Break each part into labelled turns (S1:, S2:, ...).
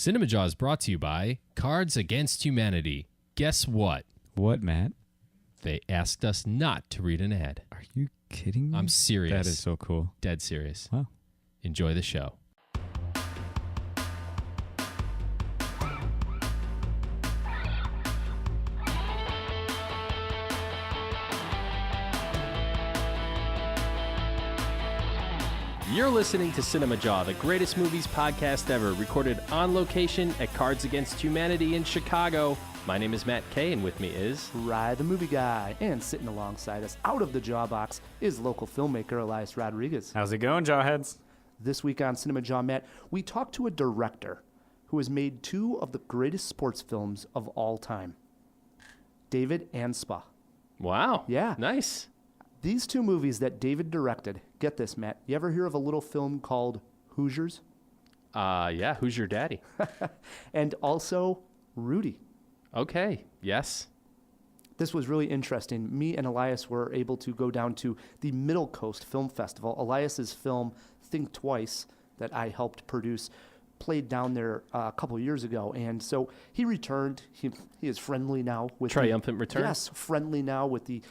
S1: CinemaJaw is brought to you by Cards Against Humanity. Guess what?
S2: What, Matt?
S1: They asked us not to read an ad.
S2: Are you kidding me?
S1: I'm serious.
S2: That is so cool.
S1: Dead serious.
S2: Wow.
S1: Enjoy the show. You're listening to CinemaJaw, the greatest movies podcast ever, recorded on location at Cards Against Humanity in Chicago. My name is Matt Kay, and with me is...
S3: Rye the Movie Guy. And sitting alongside us, out of the jaw box, is local filmmaker Elias Rodriguez.
S4: How's it going, Jawheads?
S3: This week on CinemaJaw, Matt, we talked to a director who has made two of the greatest sports films of all time. David Anspaugh.
S1: Wow.
S3: Yeah.
S1: Nice.
S3: These two movies that David directed, get this, Matt, you ever hear of a little film called Hoosiers?
S1: Yeah, Who's Your Daddy?
S3: And also Rudy.
S1: Okay, yes.
S3: This was really interesting. Me and Elias were able to go down to the Middle Coast Film Festival. Elias's film, Think Twice, that I helped produce, played down there a couple of years ago. And so he returned. He is friendly now with
S1: Triumphant return?
S3: Yes, friendly now with the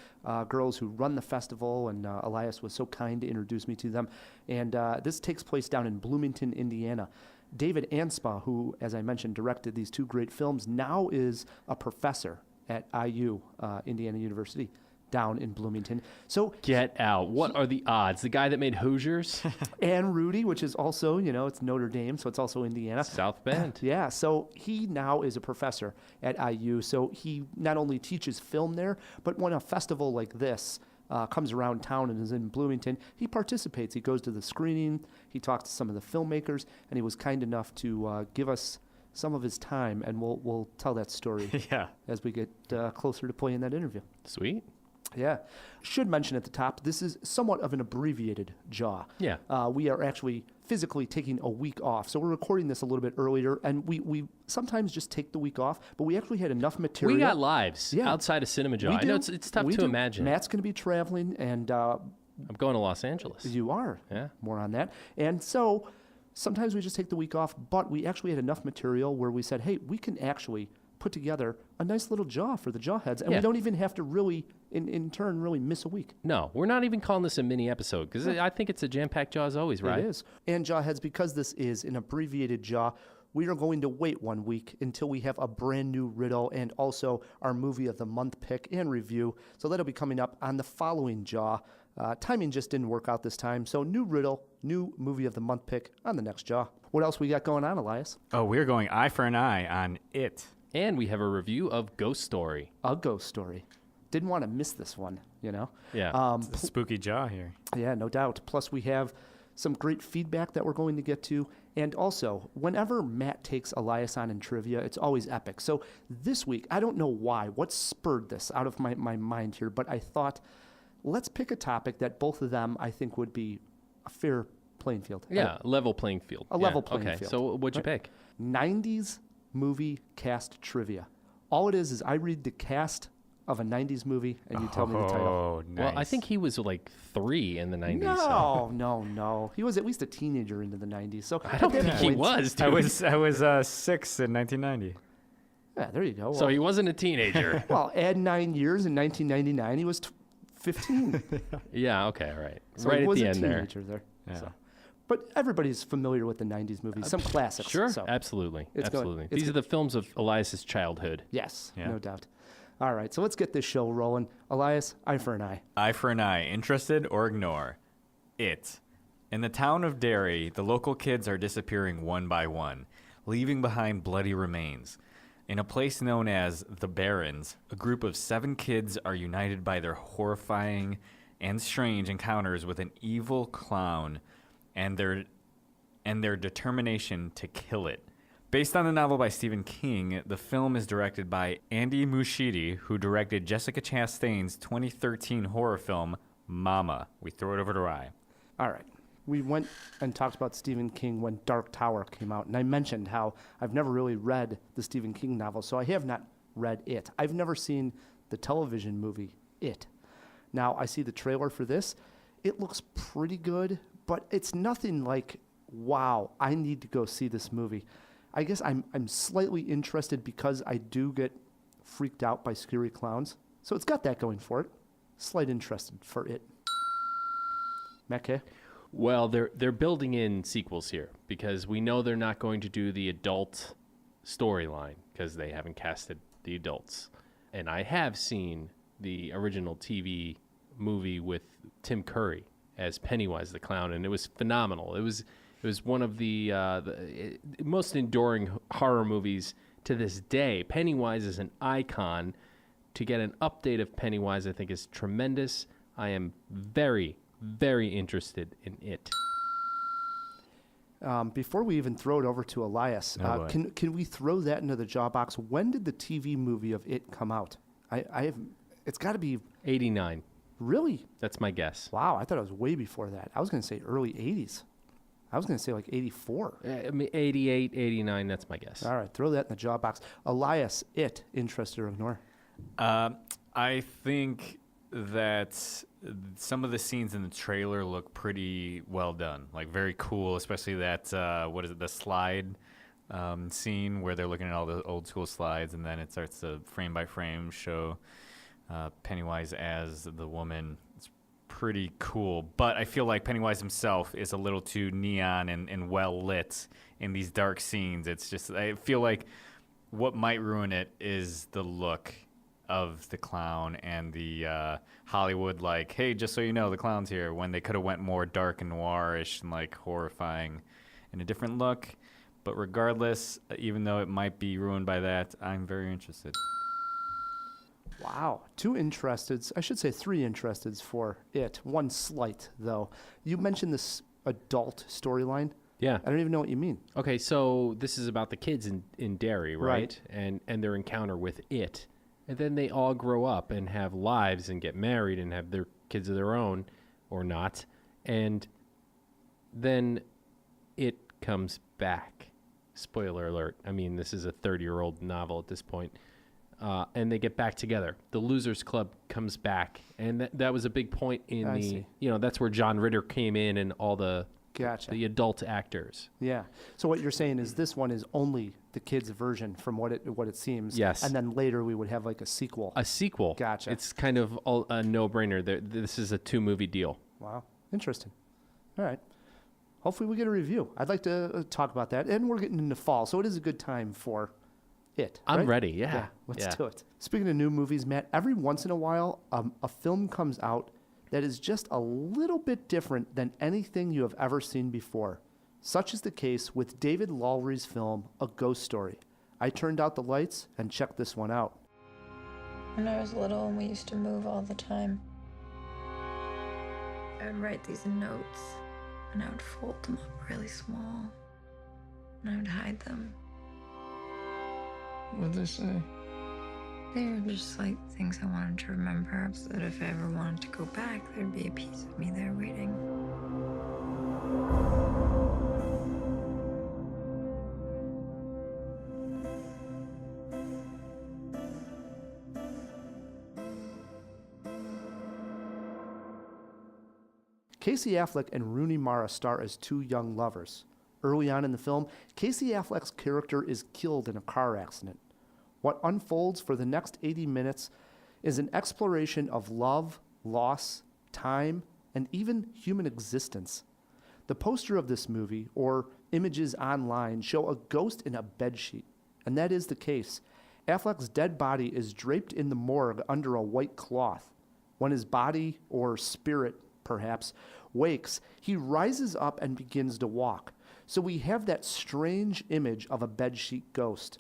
S3: girls who run the festival. And Elias was so kind to introduce me to them. And this takes place down in Bloomington, Indiana. David Anspaugh, who, as I mentioned, directed these two great films, now is a professor at IU, Indiana University, down in Bloomington. So
S1: Get out. What are the odds? The guy that made Hoosiers?
S3: and Rudy, which is also, it's Notre Dame, so it's also Indiana.
S1: South Bend.
S3: Yeah, so he now is a professor at IU. So he not only teaches film there, but when a festival like this comes around town and is in Bloomington, he participates. He goes to the screening, he talks to some of the filmmakers, and he was kind enough to give us some of his time, and we'll tell that story
S4: Yeah.
S3: as we get closer to playing that interview.
S1: Sweet.
S3: Yeah. Should mention at the top, this is somewhat of an abbreviated jaw.
S1: Yeah.
S3: We are actually physically taking a week off. So we're recording this a little bit earlier, and we sometimes just take the week off, but we actually had enough material.
S1: We got lives outside of CinemaJaw.
S3: We
S1: I know
S3: do.
S1: it's tough
S3: We
S1: to
S3: do.
S1: imagine.
S3: Matt's going to be traveling, and
S1: I'm going to Los Angeles.
S3: you are.
S1: Yeah.
S3: More on that. And so sometimes we just take the week off, but we actually had enough material where we said, hey, we can actually put together a nice little jaw for the Jawheads, and
S1: Yeah.
S3: we don't even have to really, in turn, really miss a week.
S1: No, we're not even calling this a mini episode because I think it's a jam-packed Jaw as always, right?
S3: It is. And Jawheads, because this is an abbreviated jaw, we are going to wait 1 week until we have a brand new riddle and also our movie of the month pick and review. So that'll be coming up on the following jaw. Timing just didn't work out this time. So new riddle, new movie of the month pick on the next jaw. What else we got going on, Elias?
S4: Oh, we're going eye for an eye on It.
S1: And we have a review of Ghost Story.
S3: A ghost story. Didn't want to miss this one,
S1: Yeah.
S4: It's a spooky jaw here.
S3: Yeah, no doubt. Plus, we have some great feedback that we're going to get to. And also, whenever Matt takes Elias on in trivia, it's always epic. So this week, I don't know why, what spurred this out of my mind here, but I thought, let's pick a topic that both of them, I think, would be a fair playing field.
S1: Yeah, level playing field.
S3: A level playing
S1: okay.
S3: field.
S1: So what'd you pick?
S3: 90s movie cast trivia. All it is I read the cast of a 90s movie, and you tell me the title.
S4: Oh, nice.
S1: Well, I think he was like 3 in the 90s. so-
S3: No. He was at least a teenager into the 90s. So
S1: I don't think he was, dude.
S4: I was 6 in 1990.
S3: Yeah, there you go.
S1: So he wasn't a teenager.
S3: Well, add 9 years in 1999, he was 15.
S1: Yeah, okay, all right.
S3: So
S1: right
S3: he
S1: at
S3: was
S1: the
S3: a
S1: end there.
S3: teenager there.
S4: Yeah.
S3: So. But everybody's familiar with the 90s movies, some classics.
S1: Sure,
S3: So.
S1: absolutely.
S3: It's going-
S1: Absolutely.
S3: it's
S1: These are the films of Elias's childhood.
S3: Yes,
S4: Yeah.
S3: no doubt. All right, so let's get this show rolling. Elias, eye for an eye.
S4: Eye for an eye. Interested or ignore? It. In the town of Derry, the local kids are disappearing one by one, leaving behind bloody remains. In a place known as the Barrens, a group of 7 kids are united by their horrifying and strange encounters with an evil clown and their determination to kill it. Based on the novel by Stephen King, the film is directed by Andy Muschietti, who directed Jessica Chastain's 2013 horror film, Mama. We throw it over to Rye.
S3: All right. We went and talked about Stephen King when Dark Tower came out, and I mentioned how I've never really read the Stephen King novel, so I have not read it. I've never seen the television movie, It. Now, I see the trailer for this. It looks pretty good, but it's nothing like, wow, I need to go see this movie. I guess I'm slightly interested because I do get freaked out by scary clowns. So it's got that going for it. Slight interest for it. Matt.
S1: Well, they're building in sequels here because we know they're not going to do the adult storyline because they haven't casted the adults. And I have seen the original TV movie with Tim Curry as Pennywise the Clown, and it was phenomenal. It was one of the most enduring horror movies to this day. Pennywise is an icon. To get an update of Pennywise, I think, is tremendous. I am very, very interested in it.
S3: Before we even throw it over to Elias, can we throw that into the jaw box? When did the TV movie of It come out? It's got to be
S1: 89.
S3: Really?
S1: That's my guess.
S3: Wow, I thought it was way before that. I was going to say early 80s. I was going to say like 84.
S1: I mean, 88, 89, that's my guess.
S3: All right, throw that in the jaw box. Elias, It, interest or ignore?
S4: I think that some of the scenes in the trailer look pretty well done, like very cool, especially that, the slide scene where they're looking at all the old school slides, and then it starts to frame by frame show Pennywise as the woman. It's pretty cool, but I feel like Pennywise himself is a little too neon and well lit in these dark scenes. It's just, I feel like what might ruin it is the look of the clown and the Hollywood, like, hey, just so you know, the clown's here, when they could have went more dark and noirish and like horrifying in a different look. But regardless, even though it might be ruined by that, I'm very interested.
S3: Wow. 2 interesteds. I should say 3 interesteds for It. 1 slight, though. You mentioned this adult storyline.
S1: Yeah.
S3: I don't even know what you mean.
S1: Okay, so this is about the kids in Derry, right? And their encounter with It. And then they all grow up and have lives and get married and have their kids of their own, or not. And then It comes back. Spoiler alert. I mean, this is a 30-year-old novel at this point. And they get back together. The Losers Club comes back. And that was a big point in
S3: see.
S1: That's where John Ritter came in and all the adult actors.
S3: Yeah. So what you're saying is this one is only the kids' version from what it seems.
S1: Yes.
S3: And then later we would have like a sequel.
S1: A sequel.
S3: Gotcha.
S1: It's kind of a no-brainer. This is a 2-movie deal.
S3: Wow. Interesting. All right. Hopefully we get a review. I'd like to talk about that. And we're getting into fall, so it is a good time for It.
S1: I'm
S3: right?
S1: ready, yeah.
S3: Let's do it. Speaking of new movies, Matt, every once in a while, a film comes out that is just a little bit different than anything you have ever seen before. Such is the case with David Lowry's film, A Ghost Story. I turned out the lights and checked this one out.
S5: When I was little, we used to move all the time. I would write these notes, and I would fold them up really small, and I would hide them.
S6: What'd they say?
S5: They were just like things I wanted to remember, so that if I ever wanted to go back, there'd be a piece of me there waiting.
S3: Casey Affleck and Rooney Mara star as 2 young lovers. Early on in the film, Casey Affleck's character is killed in a car accident. What unfolds for the next 80 minutes is an exploration of love, loss, time, and even human existence. The poster of this movie, or images online, show a ghost in a bedsheet, and that is the case. Affleck's dead body is draped in the morgue under a white cloth. When his body, or spirit perhaps, wakes, he rises up and begins to walk. So we have that strange image of a bedsheet ghost.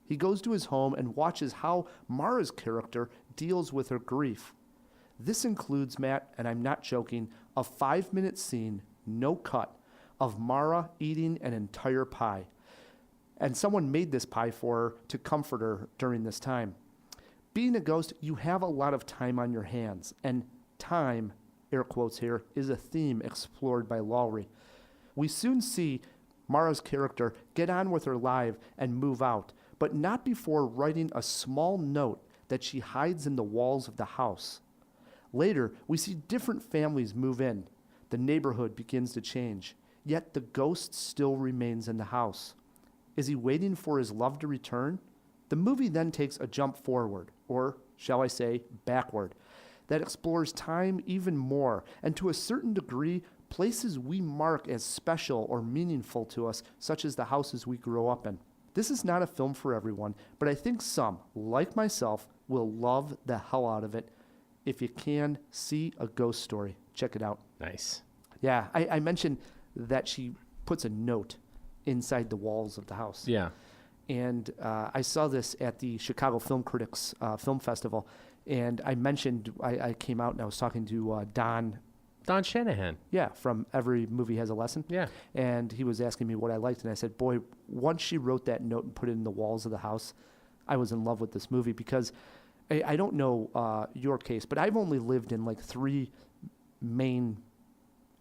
S3: He goes to his home and watches how Mara's character deals with her grief. This includes, Matt, and I'm not joking, a 5-minute scene, no cut, of Mara eating an entire pie. And someone made this pie for her to comfort her during this time. Being a ghost, you have a lot of time on your hands, and time, air quotes here, is a theme explored by Lowry. We soon see Mara's character get on with her life and move out, but not before writing a small note that she hides in the walls of the house. Later, we see different families move in. The neighborhood begins to change, yet the ghost still remains in the house. Is he waiting for his love to return? The movie then takes a jump forward, or shall I say, backward, that explores time even more, and to a certain degree, places we mark as special or meaningful to us, such as the houses we grow up in. This is not a film for everyone, but I think some, like myself, will love the hell out of it. If you can, see A Ghost Story. Check it out.
S1: Nice.
S3: Yeah, I mentioned that she puts a note inside the walls of the house.
S1: Yeah.
S3: And I saw this at the Chicago Film Critics Film Festival, and I mentioned, I came out and I was talking to Don,
S1: Shanahan.
S3: yeah, from Every Movie Has a Lesson.
S1: Yeah.
S3: And he was asking me what I liked, and I said, boy, once she wrote that note and put it in the walls of the house, I was in love with this movie because I don't know your case, but I've only lived in like 3 main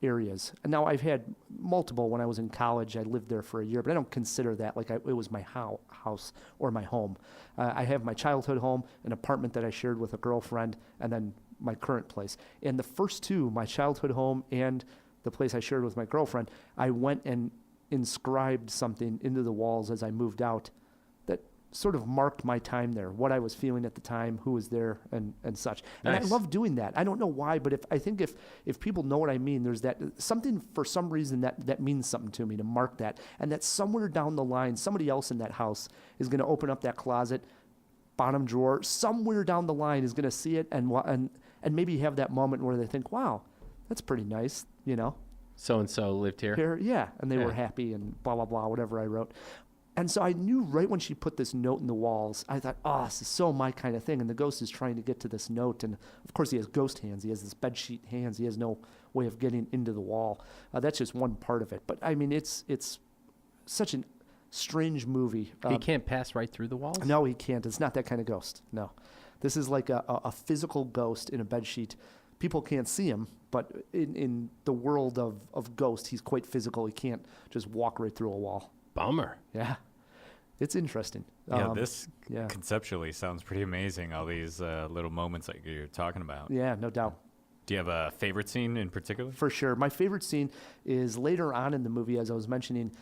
S3: areas. And now I've had multiple. When I was in college, I lived there for a year, but I don't consider that like it was my house or my home. I have my childhood home, an apartment that I shared with a girlfriend, and then my current place. And the first 2, my childhood home and the place I shared with my girlfriend, I went and inscribed something into the walls as I moved out that sort of marked my time there, what I was feeling at the time, who was there, and such. And I
S1: Nice.
S3: love doing that. I don't know why, but I think if people know what I mean, there's that something for some reason that means something to me, to mark that. And that somewhere down the line, somebody else in that house is going to open up that closet, bottom drawer, somewhere down the line is going to see it and maybe have that moment where they think, wow, that's pretty nice, you know?
S1: So-and-so lived here.
S3: Here, yeah. And they were
S1: Yeah.
S3: happy and blah, blah, blah, whatever I wrote. And so I knew right when she put this note in the walls, I thought, oh, this is so my kind of thing. And the ghost is trying to get to this note. And of course, he has ghost hands. He has this bedsheet hands. He has no way of getting into the wall. That's just one part of it. But I mean, it's such a strange movie.
S1: He can't pass right through the walls?
S3: No, he can't. It's not that kind of ghost. No. This is like a physical ghost in a bedsheet. People can't see him, but in the world of ghosts, he's quite physical. He can't just walk right through a wall.
S1: Bummer.
S3: Yeah. It's interesting.
S4: Yeah, this
S3: yeah.
S4: conceptually sounds pretty amazing, all these little moments that you're talking about.
S3: Yeah, no doubt.
S4: Do you have a favorite scene in particular?
S3: For sure. My favorite scene is later on in the movie, as I was mentioning,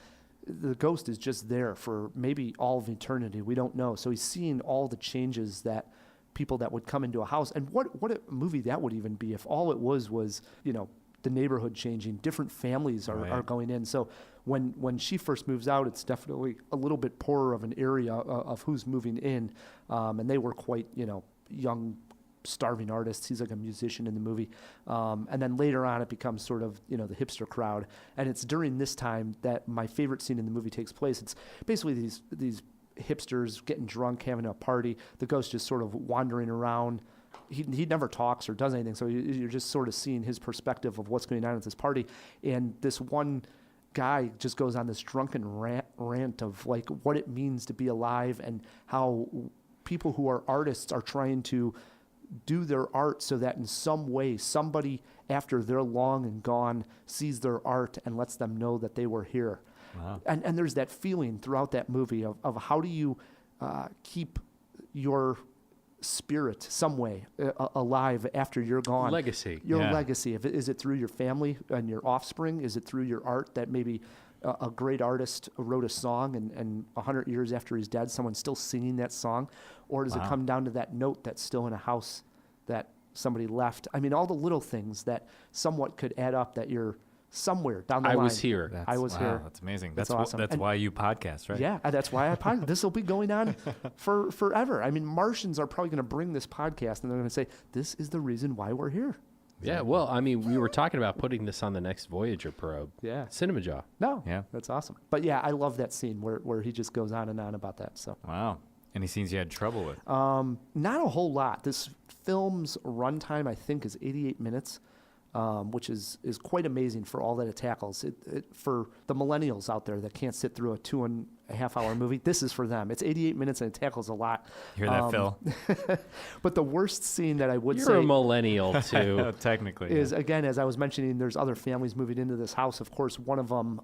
S3: the ghost is just there for maybe all of eternity. We don't know. So he's seeing all the changes that people that would come into a house. And what a movie that would even be if all it was, you know, the neighborhood changing, different families are going in. So when she first moves out, it's definitely a little bit poorer of an area of who's moving in. And they were quite, you know, young, starving artists. He's like a musician in the movie. And then later on, it becomes sort of, you know, the hipster crowd. And it's during this time that my favorite scene in the movie takes place. It's basically these hipsters getting drunk, having a party. The ghost just sort of wandering around. He never talks or does anything, so you're just sort of seeing his perspective of what's going on at this party. And this one guy just goes on this drunken rant of like what it means to be alive and how people who are artists are trying to do their art so that in some way somebody after they're long and gone sees their art and lets them know that they were here.
S4: Wow.
S3: And there's that feeling throughout that movie of how do you keep your spirit some way alive after you're gone.
S1: Legacy.
S3: Your
S4: Yeah.
S3: legacy. Is it through your family and your offspring? Is it through your art that maybe a great artist wrote a song and 100 years after he's dead, someone's still singing that song? Or does it come down to that note that's still in a house that somebody left? I mean, all the little things that somewhat could add up that you're somewhere down the line.
S1: I was here.
S3: I was here.
S4: That's amazing.
S3: That's
S4: That's
S3: awesome.
S4: That's
S3: And-
S4: why you podcast, right?
S3: Yeah, that's why I podcast. This will be going on for forever. I mean, Martians are probably going to bring this podcast and they're going to say, this is the reason why we're here.
S1: Yeah, well, I mean, we were talking about putting this on the next Voyager probe.
S3: Yeah.
S1: CinemaJaw.
S3: No,
S4: Yeah.
S3: that's awesome. But yeah, I love that scene where he just goes on and on about that. So
S4: Wow. Any scenes you had trouble with?
S3: not a whole lot. This film's runtime, I think, is 88 minutes. Which is quite amazing for all that it tackles. For the millennials out there that can't sit through a 2.5-hour movie, this is for them. It's 88 minutes and it tackles a lot.
S4: You hear that, Phil?
S3: But the worst scene that I would
S1: You're
S3: say
S1: a millennial, too.
S4: Technically.
S3: is, again, as I was mentioning, there's other families moving into this house. Of course, one of them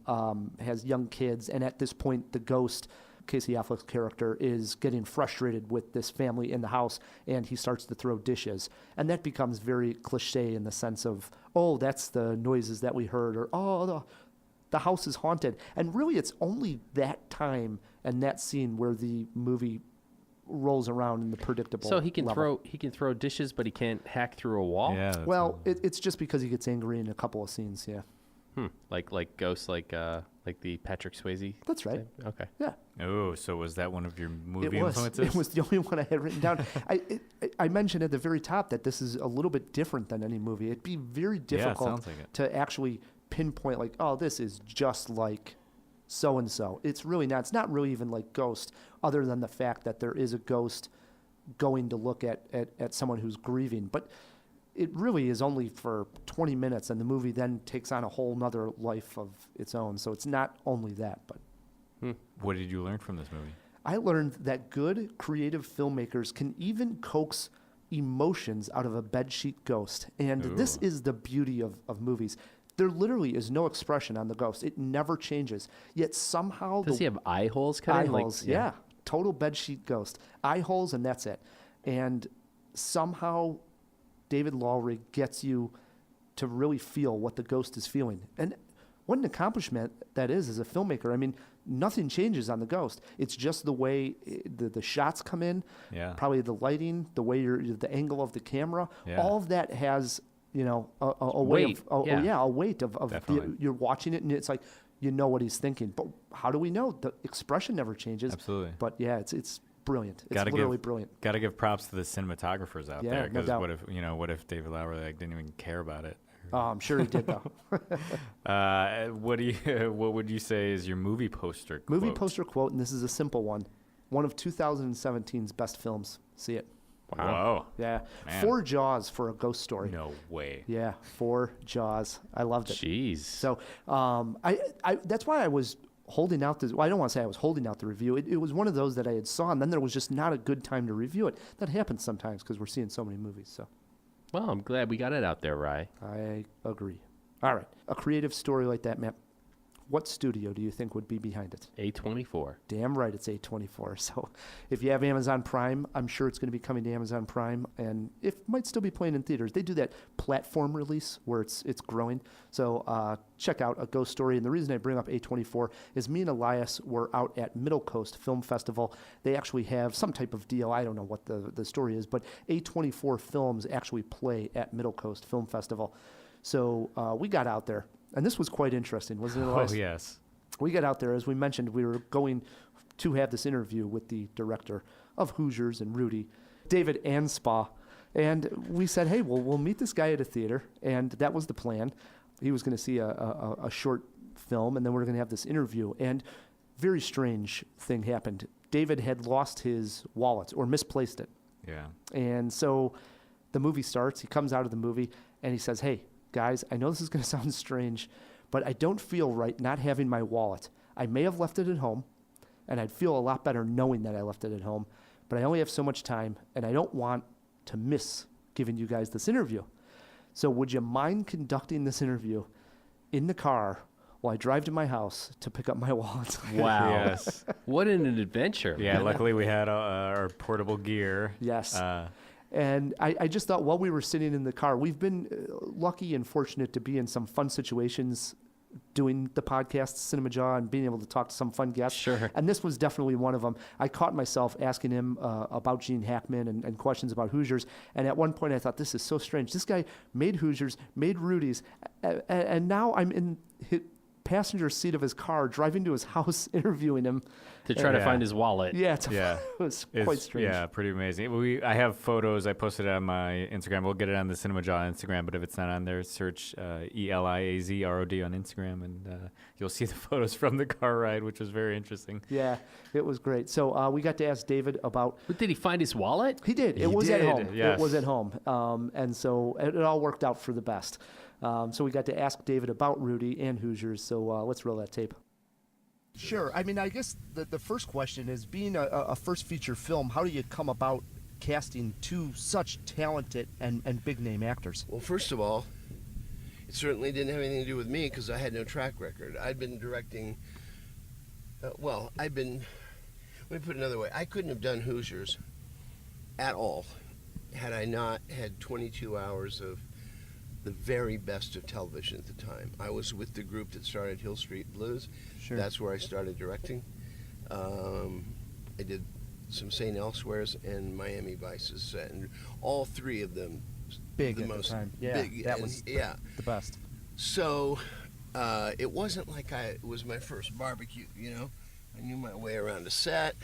S3: has young kids, and at this point, the ghost, Casey Affleck's character, is getting frustrated with this family in the house, and he starts to throw dishes. And that becomes very cliche in the sense of, oh, that's the noises that we heard, or, oh, the house is haunted. And really, it's only that time and that scene where the movie rolls around in the predictable.
S1: So he can
S3: level.
S1: throw dishes, but he can't hack through a wall.
S4: Yeah. that's
S3: Well, it's just because he gets angry in a couple of scenes. Yeah,
S1: Like ghosts, like the Patrick Swayze.
S3: that's right.
S1: type? Okay.
S3: Yeah.
S4: Oh, so was that one of your movie
S3: It was.
S4: influences?
S3: It was the only one I had written down. I mentioned at the very top that this is a little bit different than any movie. It'd be very difficult
S4: sounds like it.
S3: to actually pinpoint, like, oh, this is just like so and so. It's really not. It's not really even like Ghost, other than the fact that there is a ghost going to look at someone who's grieving. But it really is only for 20 minutes, and the movie then takes on a whole nother life of its own. So it's not only that, but.
S4: What did you learn from this movie?
S3: I learned that good creative filmmakers can even coax emotions out of a bedsheet ghost. And this is the beauty of movies. There literally is no expression on the ghost. It never changes. Yet somehow
S1: Does he have eye holes cut
S3: eye
S1: in?
S3: holes, yeah. Total bedsheet ghost. Eye holes, and that's it. And somehow David Lowery gets you to really feel what the ghost is feeling. And what an accomplishment that is as a filmmaker. I mean, nothing changes on the ghost. It's just the way the shots come in, probably the lighting, the way the angle of the camera.
S4: Yeah.
S3: All of that has, a
S1: Weight,
S3: weight a weight of
S4: Definitely.
S3: you're watching it, and it's like, you know what he's thinking. But how do we know? The expression never changes.
S4: Absolutely.
S3: But yeah, it's brilliant. It's
S4: Gotta
S3: literally brilliant.
S4: Got to give props to the cinematographers out
S3: Yeah,
S4: there,
S3: no
S4: because
S3: doubt.
S4: what if David Lowery didn't even care about it?
S3: Oh, I'm sure he did, though.
S4: What would you say is your movie poster quote?
S3: Movie poster quote, and this is a simple one. One of 2017's best films. See it.
S4: Wow.
S3: Yeah.
S4: Man.
S3: 4 Jaws for a ghost story.
S4: No way.
S3: Yeah, 4 Jaws. I loved it.
S1: Jeez.
S3: So I that's why I was holding out this. Well, I don't want to say I was holding out the review. It was one of those that I had saw, and then there was just not a good time to review it. That happens sometimes because we're seeing so many movies. So
S1: Well, I'm glad we got it out there, Rye.
S3: I agree. All right. A creative story like that, Matt. What studio do you think would be behind it?
S1: A24.
S3: Damn right, it's A24. So if you have Amazon Prime, I'm sure it's going to be coming to Amazon Prime, and it might still be playing in theaters. They do that platform release where it's growing. So check out A Ghost Story. And the reason I bring up A24 is me and Elias were out at Middle Coast Film Festival. They actually have some type of deal. I don't know what the story is, but A24 films actually play at Middle Coast Film Festival. So we got out there. And this was quite interesting, wasn't it, Elias?
S4: Oh, yes.
S3: We got out there, as we mentioned, we were going to have this interview with the director of Hoosiers and Rudy, David Anspaugh. And we said, hey, we'll meet this guy at a theater. And that was the plan. He was going to see a short film, and then we were going to have this interview. And very strange thing happened. David had lost his wallet or misplaced it.
S4: Yeah.
S3: And so the movie starts. He comes out of the movie, and he says, hey, guys, I know this is going to sound strange, but I don't feel right not having my wallet. I may have left it at home, and I'd feel a lot better knowing that I left it at home, but I only have so much time, and I don't want to miss giving you guys this interview. So would you mind conducting this interview in the car while I drive to my house to pick up my wallet?
S1: Wow.
S4: Yes.
S1: What an adventure.
S4: Yeah, luckily we had our portable gear.
S3: Yes.
S4: Uh,
S3: And I just thought while we were sitting in the car, we've been lucky and fortunate to be in some fun situations doing the podcast, CinemaJaw, and being able to talk to some fun guests.
S1: Sure.
S3: And this was definitely one of them. I caught myself asking him about Gene Hackman and questions about Hoosiers. And at one point I thought, this is so strange. This guy made Hoosiers, made Rudy's, and now I'm in his passenger seat of his car, driving to his house, interviewing him.
S1: To try to
S4: Yeah.
S1: find his wallet.
S3: Yeah,
S4: Yeah.
S3: it was
S4: It's-
S3: quite strange.
S4: Yeah, pretty amazing. I have photos. I posted it on my Instagram. We'll get it on the CinemaJaw Instagram, but if it's not on there, search ELIAZROD on Instagram, and you'll see the photos from the car ride, which was very interesting.
S3: Yeah, it was great. So we got to ask David about.
S1: But did he find his wallet?
S3: He did. It
S4: He
S3: was at
S4: did,
S3: home.
S4: yes.
S3: It was at home. And so it all worked out for the best. So we got to ask David about Rudy and Hoosiers. So let's roll that tape. Sure. I mean, I guess the first question is, being a first feature film, how do you come about casting two such talented and big name actors?
S6: Well, first of all, it certainly didn't have anything to do with me because I had no track record. I'd been directing, let me put it another way. I couldn't have done Hoosiers at all had I not had 22 hours of the very best of television at the time. I was with the group that started Hill Street Blues.
S3: Sure.
S6: That's where I started directing. I did some St. Elsewhere's and Miami Vices, and all three of them
S3: Big
S6: the
S3: at
S6: most
S3: the time. Yeah,
S6: big.
S3: that
S6: and,
S3: was
S6: yeah.
S3: the best.
S6: So it wasn't like it was my first barbecue, you know. I knew my way around a set.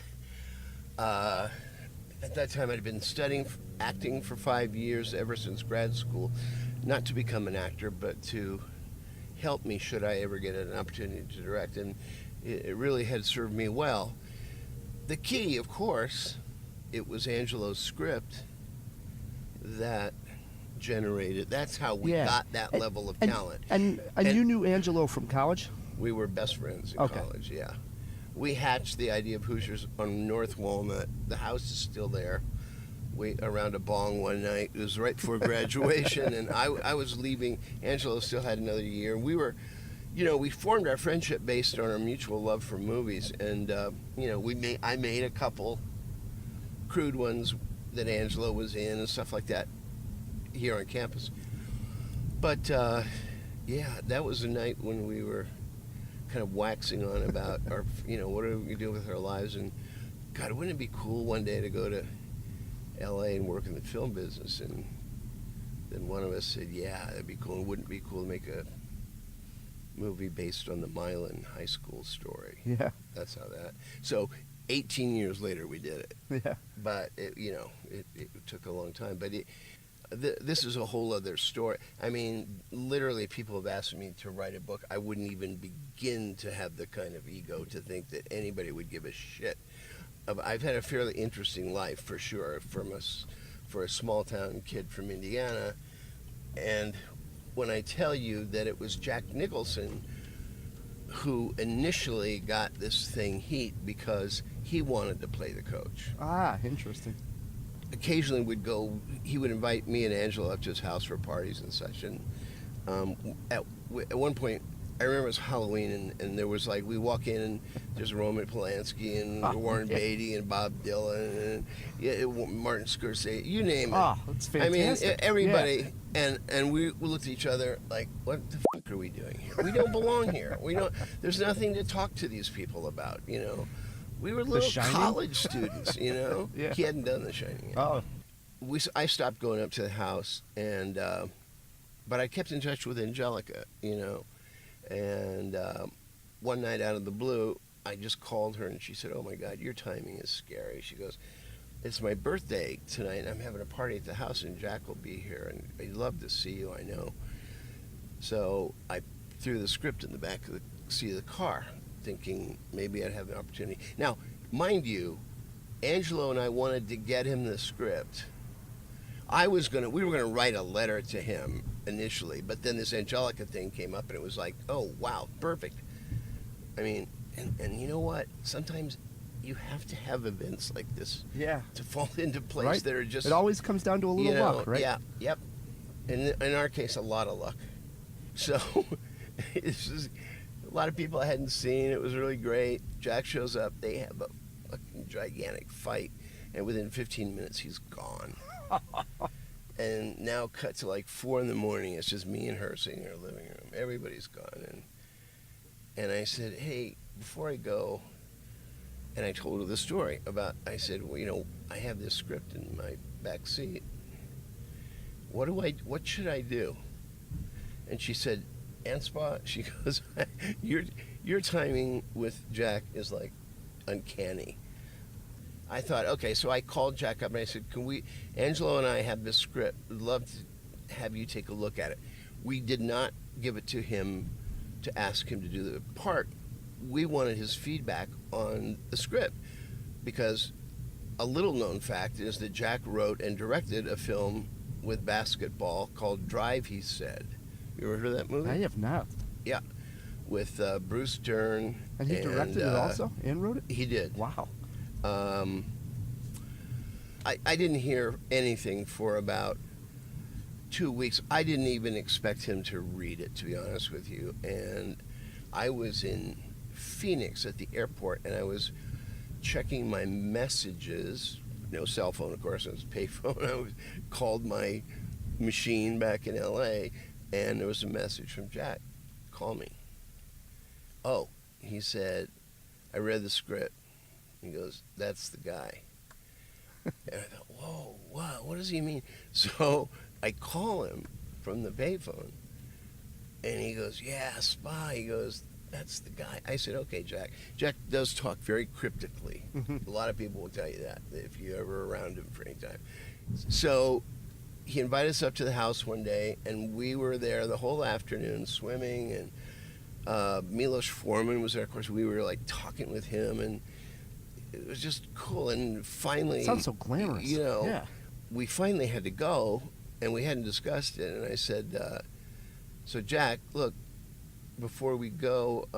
S6: At that time, I'd been studying acting for 5 years, ever since grad school, not to become an actor, but to help me should I ever get an opportunity to direct, and it really had served me well. The key, of course, it was Angelo's script that generated. That's how we
S3: Yeah.
S6: got that level of talent.
S3: And you knew Angelo from college?
S6: We were best friends in
S3: Okay.
S6: college, yeah. We hatched the idea of Hoosiers on North Walnut. The house is still there. We around a bong one night. It was right before graduation, and I was leaving. Angelo still had another year. We were, you know, we formed our friendship based on our mutual love for movies, and you know, I made a couple crude ones that Angelo was in and stuff like that here on campus. But yeah, that was the night when we were kind of waxing on about our, you know, what are we doing with our lives, and God, wouldn't it be cool one day to go to LA and work in the film business? And then one of us said, yeah, that'd be cool. And wouldn't it be cool to make a movie based on the Milan high school story?
S3: Yeah.
S6: That's how that. So 18 years later, we did it.
S3: Yeah.
S6: But it, you know, it took a long time. But this is a whole other story. I mean, literally, people have asked me to write a book. I wouldn't even begin to have the kind of ego to think that anybody would give a shit. I've had a fairly interesting life, for sure, for a small town kid from Indiana. And when I tell you that it was Jack Nicholson who initially got this thing heat because he wanted to play the coach.
S3: Ah, interesting.
S6: Occasionally he would invite me and Angela up to his house for parties and such. And at one point, I remember it was Halloween, and there was like, we walk in and there's Roman Polanski and Warren Beatty and Bob Dylan and Martin Scorsese, you name it.
S3: Oh, that's fantastic.
S6: I mean, everybody, and we looked at each other like, what the fuck are we doing here? We don't belong here. There's nothing to talk to these people about, you know. We were little
S3: Shining?
S6: college students, you know.
S3: Yeah.
S6: He hadn't done The Shining yet.
S3: Oh,
S6: I stopped going up to the house, and but I kept in touch with Angelica, you know. And one night out of the blue, I just called her, and she said, oh my God, your timing is scary. She goes, it's my birthday tonight, and I'm having a party at the house, and Jack will be here, and he'd love to see you, I know. So I threw the script in the back of the seat of the car, thinking maybe I'd have an opportunity. Now, mind you, Angelo and I wanted to get him the script. We were gonna write a letter to him initially, but then this Angelica thing came up, and it was like, oh wow, perfect. I mean, and you know what? Sometimes you have to have events like this,
S3: yeah.
S6: to fall into place
S3: Right.
S6: that are just.
S3: It always comes down to a little luck, right?
S6: Yeah, yep. In our case, a lot of luck. So it's just a lot of people I hadn't seen. It was really great. Jack shows up. They have a fucking gigantic fight, and within 15 minutes, he's gone. And now cut to like 4 a.m. It's just me and her sitting in our living room. Everybody's gone. And I said, hey, before I go, and I told her the story about, I said, well, you know, I have this script in my back seat. What should I do? And she said, Anspaugh, she goes, your timing with Jack is like uncanny. I thought, okay, so I called Jack up and I said, Angelo and I have this script. We'd love to have you take a look at it. We did not give it to him to ask him to do the part. We wanted his feedback on the script, because a little known fact is that Jack wrote and directed a film with basketball called Drive, he said. You ever heard of that movie?
S3: I have not.
S6: Yeah, with Bruce Dern.
S3: And he directed it also and wrote it?
S6: He did.
S3: Wow.
S6: I didn't hear anything for about 2 weeks. I didn't even expect him to read it, to be honest with you. And I was in Phoenix at the airport, and I was checking my messages. No cell phone, of course, it was payphone. I called my machine back in LA, and there was a message from Jack. Call me. Oh, he said, I read the script. He goes, that's the guy. And I thought, whoa, what does he mean? So I call him from the payphone, and he goes, yeah, Spy. He goes, that's the guy. I said, okay, Jack. Jack does talk very cryptically. A lot of people will tell you that if you're ever around him for any time. So he invited us up to the house one day, and we were there the whole afternoon swimming, and Milos Forman was there. Of course, we were like talking with him, and it was just cool. And finally,
S3: Sounds so glamorous.
S6: you know,
S3: Yeah.
S6: we finally had to go, and we hadn't discussed it. And I said, so Jack, look, before we go,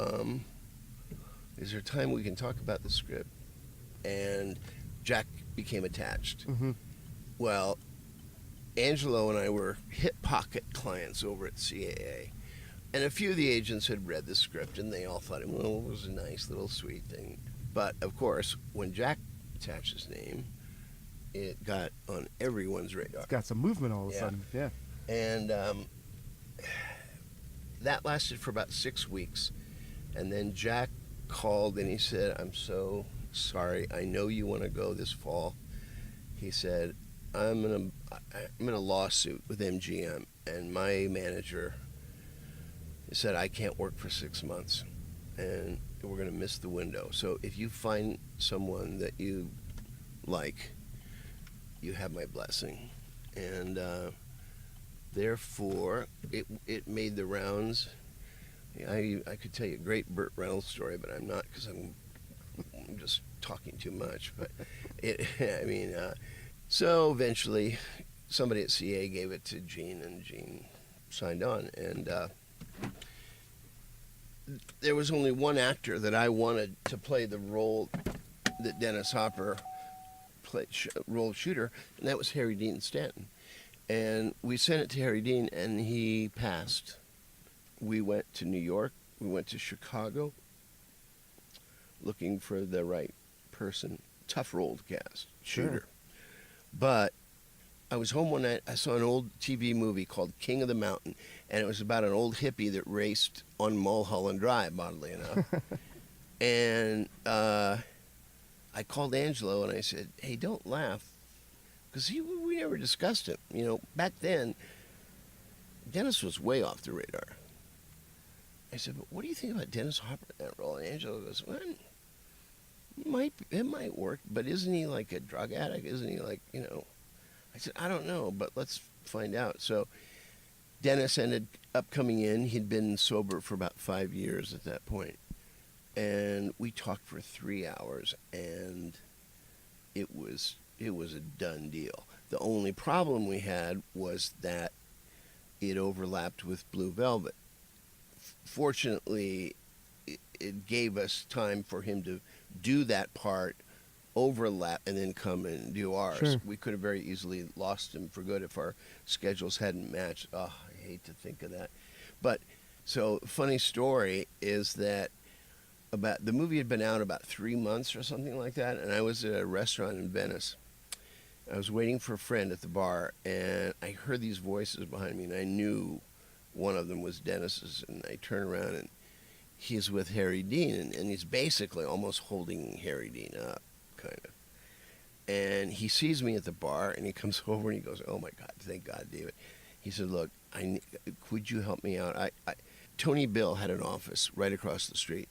S6: is there time we can talk about the script? And Jack became attached. Well, Angelo and I were hip pocket clients over at CAA. And a few of the agents had read the script, and they all thought, well, it was a nice little sweet thing. But, of course, when Jack attached his name, it got on everyone's radar.
S3: It's got some movement all of a
S6: Yeah.
S3: sudden. Yeah.
S6: And that lasted for about 6 weeks. And then Jack called and he said, I'm so sorry. I know you want to go this fall. He said, I'm in a lawsuit with MGM, and my manager said I can't work for 6 months, and we're going to miss the window. So if you find someone that you like, you have my blessing. And therefore, it made the rounds. I could tell you a great Burt Reynolds story, but I'm not, because I'm just talking too much. But so eventually, somebody at CA gave it to Gene, and Gene signed on. And there was only one actor that I wanted to play the role that Dennis Hopper played, role shooter, and that was Harry Dean Stanton. And we sent it to Harry Dean, and he passed. We went to New York. We went to Chicago, looking for the right person. Tough role to cast, shooter. But I was home one night. I saw an old TV movie called King of the Mountain, and it was about an old hippie that raced on Mulholland Drive, oddly enough. And I called Angelo, and I said, hey, don't laugh, because we never discussed it. You know, back then, Dennis was way off the radar. I said, but what do you think about Dennis Hopper in that role? And Angelo goes, well, it might work, but isn't he like a drug addict? Isn't he like, you know? I said, I don't know, but let's find out. So Dennis ended up coming in. He'd been sober for about 5 years at that point. And we talked for 3 hours, and it was a done deal. The only problem we had was that it overlapped with Blue Velvet. Fortunately, it gave us time for him to do that part, overlap, and then come and do ours.
S3: Sure.
S6: We could have very easily lost him for good if our schedules hadn't matched. Oh, I hate to think of that. But so funny story is that about the movie had been out about 3 months or something like that, and I was at a restaurant in Venice. I was waiting for a friend at the bar, and I heard these voices behind me, and I knew one of them was Dennis's, and I turned around, and he's with Harry Dean, and he's basically almost holding Harry Dean up, kind of. And he sees me at the bar, and he comes over, and he goes, oh, my God, thank God, David. He said, look, could you help me out? Tony Bill had an office right across the street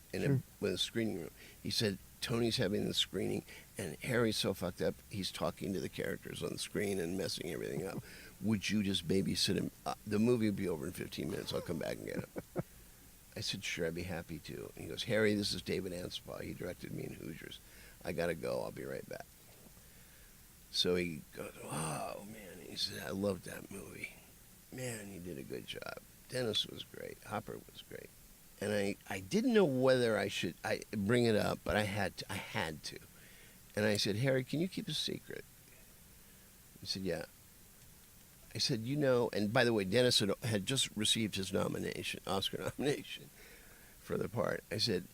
S6: with a screening room. He said, Tony's having the screening, and Harry's so fucked up, he's talking to the characters on the screen and messing everything up. Would you just babysit him? The movie will be over in 15 minutes. I'll come back and get him. I said, sure, I'd be happy to. And he goes, Harry, this is David Anspaugh. He directed me in Hoosiers. I got to go. I'll be right back. So he goes, oh, man. He said, I loved that movie. Man, he did a good job. Dennis was great. Hopper was great. And I didn't know whether I should bring it up, but I had to. And I said, Harry, can you keep a secret? He said, yeah. I said, you know, and by the way, Dennis had just received his Oscar nomination for the part. I said,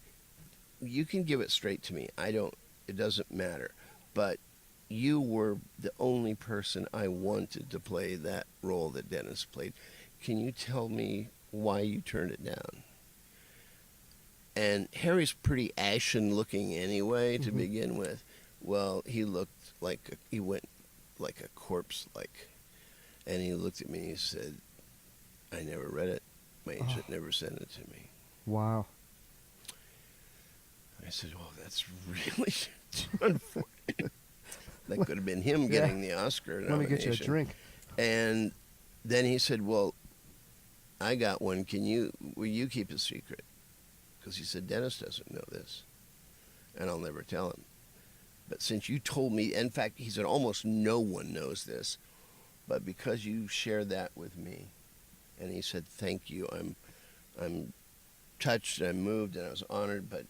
S6: you can give it straight to me. It doesn't matter. But you were the only person I wanted to play that role that Dennis played. Can you tell me why you turned it down? And Harry's pretty ashen looking anyway to begin with. Well, he looked like he went like a corpse, and he looked at me and he said, "I never read it. My agent never sent it to me."
S3: Wow.
S6: I said, "Well, that's really unfortunate." That could have been him getting the Oscar
S3: Let me get you a
S6: nomination.
S3: drink.
S6: And then he said, "Well, I got one. Will you keep it secret?" Because he said, "Dennis doesn't know this, and I'll never tell him. But since you told me," in fact, he said, "almost no one knows this, but because you shared that with me," and he said, "Thank you. I'm touched, I'm moved, and I was honored, but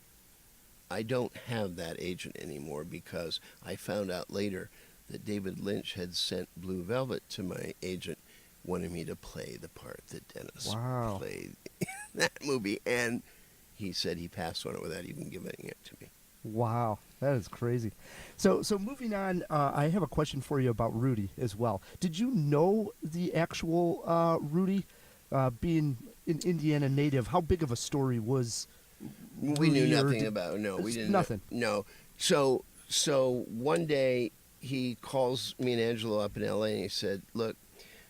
S6: I don't have that agent anymore because I found out later that David Lynch had sent Blue Velvet to my agent, wanted me to play the part that Dennis played in that movie." And he said he passed on it without even giving it to me.
S3: Wow, that is crazy. So moving on, I have a question for you about Rudy as well. Did you know the actual Rudy, being an Indiana native? How big of a story was?
S6: We knew
S3: Rudy, or
S6: nothing
S3: did-
S6: about. No, we didn't.
S3: Nothing.
S6: No. So one day he calls me and Angelo up in L.A. and he said, "Look,"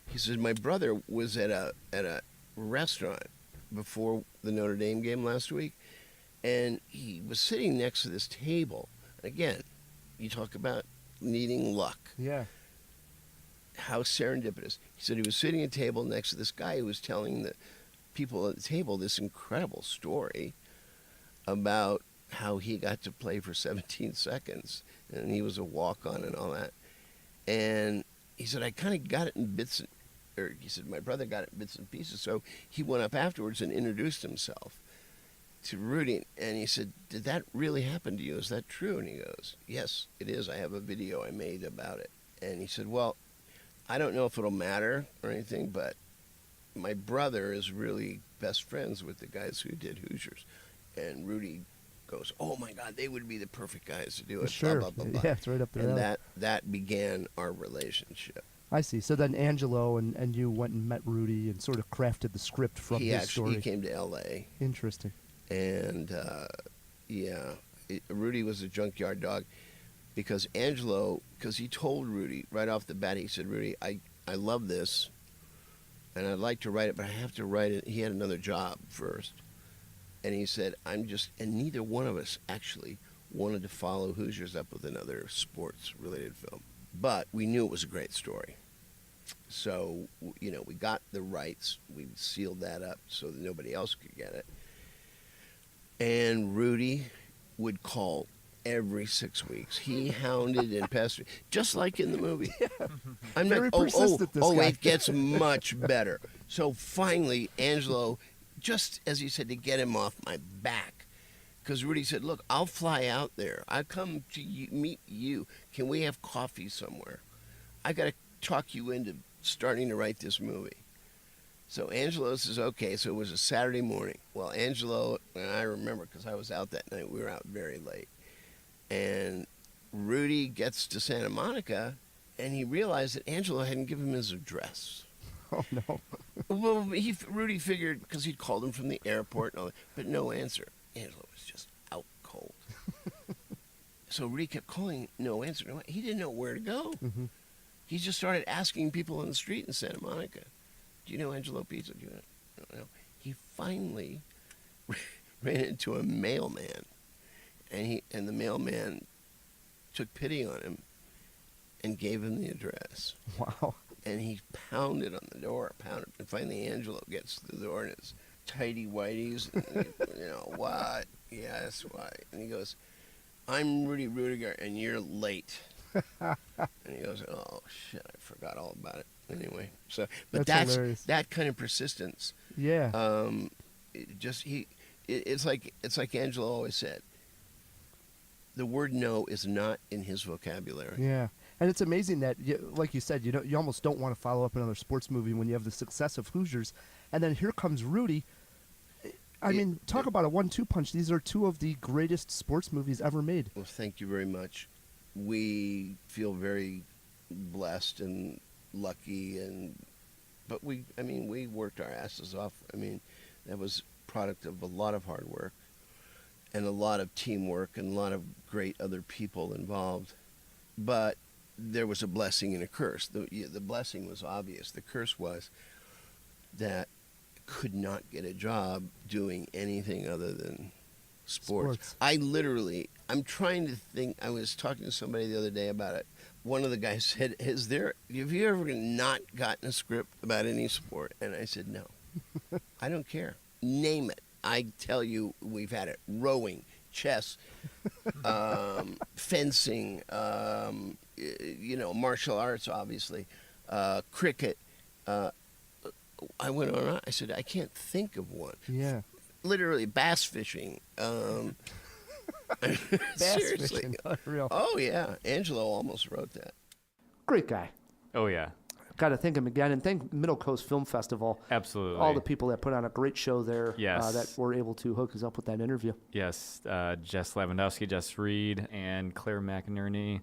S6: he said, "my brother was at a restaurant before the Notre Dame game last week, and he was sitting next to this table. Again, you talk about needing luck.
S3: Yeah.
S6: How serendipitous." He said he was sitting at a table next to this guy who was telling the people at the table this incredible story about how he got to play for 17 seconds and he was a walk-on and all that. And he said, "I kind of got it in bits, he said, my brother got it in bits and pieces." So he went up afterwards and introduced himself to Rudy, and he said, "Did that really happen to you? Is that true?" And he goes, "Yes, it is. I have a video I made about it." And he said, "Well, I don't know if it'll matter or anything, but my brother is really best friends with the guys who did Hoosiers." And Rudy goes, "Oh my God, they would be the perfect guys to do it."
S3: Sure.
S6: Blah, blah, blah, blah.
S3: Yeah, it's right up there.
S6: And that began our relationship.
S3: I see. So then Angelo and you went and met Rudy and sort of crafted the script from
S6: He
S3: his
S6: actually
S3: story.
S6: came to L.A.
S3: Interesting.
S6: And Rudy was a junkyard dog because he told Rudy right off the bat, he said, "Rudy, I love this and I'd like to write it, but I have to write it." He had another job first. And he said, and neither one of us actually wanted to follow Hoosiers up with another sports-related film. But we knew it was a great story. So, we got the rights. We sealed that up so that nobody else could get it. And Rudy would call every 6 weeks. He hounded and pestered, just like in the movie. I'm
S3: Very persistent, this guy.
S6: It gets much better. So finally, Angelo, just as he said, to get him off my back, because Rudy said, "Look, I'll fly out there. I'll come to meet you. Can we have coffee somewhere? I got to talk you into starting to write this movie." So Angelo says, "Okay." So it was a Saturday morning. Well, Angelo, and I remember because I was out that night, we were out very late. And Rudy gets to Santa Monica, and he realized that Angelo hadn't given him his address.
S3: Oh, no.
S6: Well, Rudy figured, because he'd called him from the airport and all that, but no answer. Angelo was just out cold. So Rudy kept calling, no answer. He didn't know where to go.
S3: Mm-hmm.
S6: He just started asking people on the street in Santa Monica, "Do you know Angelo Pizza? Do you know?" I don't know. He finally ran into a mailman, and the mailman took pity on him and gave him the address.
S3: Wow.
S6: And he pounded on the door, and finally Angelo gets to the door in his tighty whities, and what? Yes, why? And he goes, "I'm Rudy Rudiger, and you're late." And he goes, "Oh shit, I forgot all about it." Anyway, so but
S3: That's hilarious.
S6: that kind of persistence.
S3: Yeah.
S6: It's like Angelo always said. The word no is not in his vocabulary.
S3: Yeah. And it's amazing that, like you said, you almost don't want to follow up another sports movie when you have the success of Hoosiers. And then here comes Rudy. I mean, talk about a 1-2 punch. These are two of the greatest sports movies ever made.
S6: Well, thank you very much. We feel very blessed and lucky, but we worked our asses off. I mean, that was product of a lot of hard work. and a lot of teamwork and a lot of great other people involved. But there was a blessing and a curse. The blessing was obvious. The curse was that I could not get a job doing anything other than sports. I'm trying to think. I was talking to somebody the other day about it. One of the guys said, have you ever not gotten a script about any sport? And I said, no. I don't care. Name it. I tell you, we've had it. Rowing, chess, fencing, martial arts, obviously, cricket. I went on. I said, I can't think of one.
S3: Yeah.
S6: Literally, bass fishing.
S3: Bass
S6: Seriously.
S3: fishing. Unreal.
S6: Oh, yeah. Angelo almost wrote that.
S3: Great guy.
S4: Oh, yeah.
S3: Got to thank him again, and thank Middle Coast Film Festival.
S4: Absolutely.
S3: All the people that put on a great show there.
S4: Yes.
S3: That were able to hook us up with that interview.
S4: Yes, Jess Lavandowski, Jess Reed, and Claire McInerney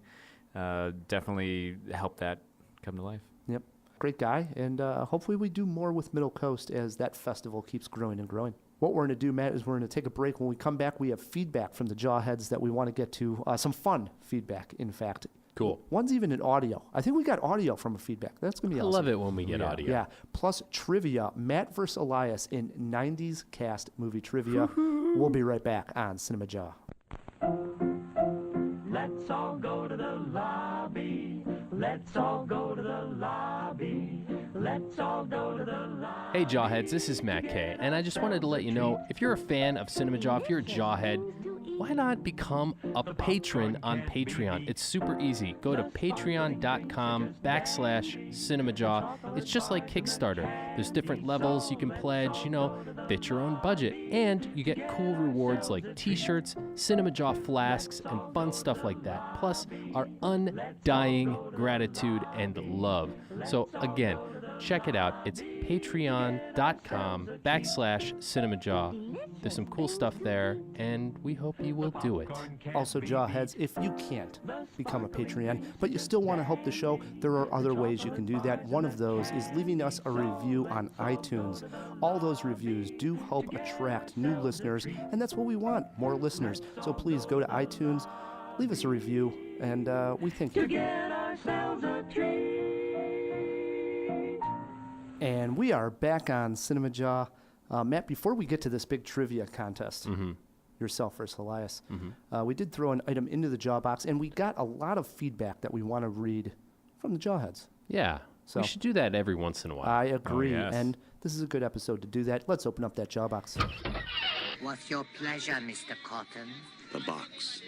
S4: definitely helped that come to life.
S3: Yep. Great guy, and hopefully we do more with Middle Coast as that festival keeps growing and growing. What we're going to do, Matt, is we're going to take a break. When we come back, we have feedback from the Jawheads that we want to get to. Some fun feedback, in fact.
S1: Cool.
S3: One's even in audio. I think we got audio from a feedback. That's going to be
S1: I
S3: awesome.
S1: love it when we get audio.
S3: Yeah. Plus trivia. Matt versus Elias in 90s cast movie trivia. We'll be right back on CinemaJaw.
S7: Let's all go to the lobby. Let's all go to the lobby. Let's all go to the lobby.
S1: Hey Jawheads, this is Matt Kay, and I just wanted to let you know, if you're a fan of CinemaJaw, if you're a Jawhead, why not become a patron on Patreon? It's super easy. Go to patreon.com/CinemaJaw. It's just like Kickstarter. There's different levels you can pledge, fit your own budget. And you get cool rewards like t-shirts, CinemaJaw flasks, and fun stuff like that. Plus, our undying gratitude and love. So again, check it out. It's patreon.com/CinemaJaw. There's some cool stuff there, and we hope you will do it.
S3: Also, Jawheads, if you can't become a Patreon, but you still want to help the show, there are other ways you can do that. One of those is leaving us a review on iTunes. All those reviews do help attract new listeners, and that's what we want, more listeners. So please go to iTunes, leave us a review, and we thank you.
S7: Get ourselves a treat.
S3: And we are back on CinemaJaw. Matt, before we get to this big trivia contest, yourself versus Elias, we did throw an item into the Jaw box, and we got a lot of feedback that we want to read from the Jawheads.
S1: Yeah,
S3: So-
S1: we should do that every once in a while.
S3: I agree,
S4: yes.
S3: and this is a good episode to do that. Let's open up that Jaw box.
S8: What's your pleasure, Mr. Cotton?
S6: The box.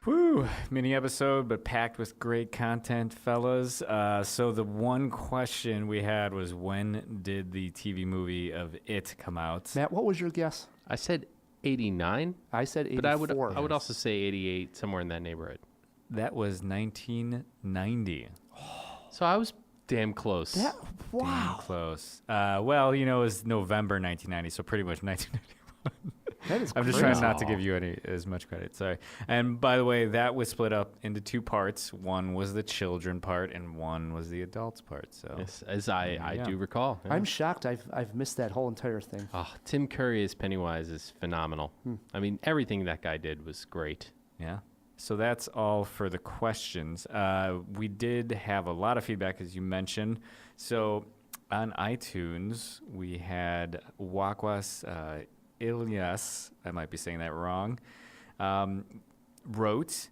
S4: Whew, mini episode, but packed with great content, fellas. So the one question we had was, when did the TV movie of It come out?
S3: Matt, what was your guess?
S1: I said 89,
S3: I said 84.
S1: but I would also say 88, somewhere in that neighborhood.
S4: That was 1990.
S1: So I was damn close.
S3: That, wow.
S4: Damn close. Well, it was November 1990, so pretty much 1991.
S3: That is
S4: I'm just
S3: crazy.
S4: trying not to give you as much credit. Sorry. And by the way, that was split up into two parts. One was the children part, and one was the adults part. So
S1: Yes, as I
S4: Yeah.
S1: do recall. Yeah.
S3: I'm shocked I've missed that whole entire thing.
S1: Tim Curry as Pennywise is phenomenal. I mean, everything that guy did was great.
S4: yeah. So that's all for the questions. We did have a lot of feedback, as you mentioned. So on iTunes, we had Wakwas Ilyas, I might be saying that wrong, wrote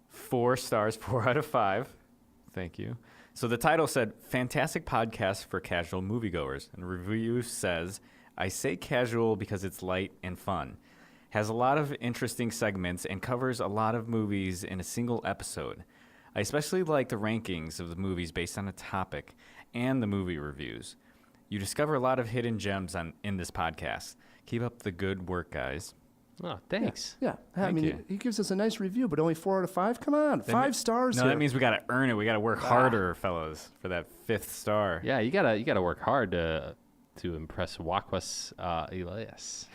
S4: 4 stars, 4 out of 5. Thank you. So the title said, "Fantastic podcast for casual moviegoers." And the review says, "I say casual because it's light and fun. Has a lot of interesting segments and covers a lot of movies in a single episode. I especially like the rankings of the movies based on a topic and the movie reviews. You discover a lot of hidden gems in this podcast. Keep up the good work, guys."
S1: Oh, thanks.
S3: Yeah, I
S4: Thank
S3: mean,
S4: you.
S3: he gives us a nice review, but only 4 out of 5. Come on, 5 stars
S4: No,
S3: here.
S4: that means we got to earn it. We got to work harder, fellas, for that 5th star.
S1: Yeah, you gotta work hard to impress Wakwas Elias.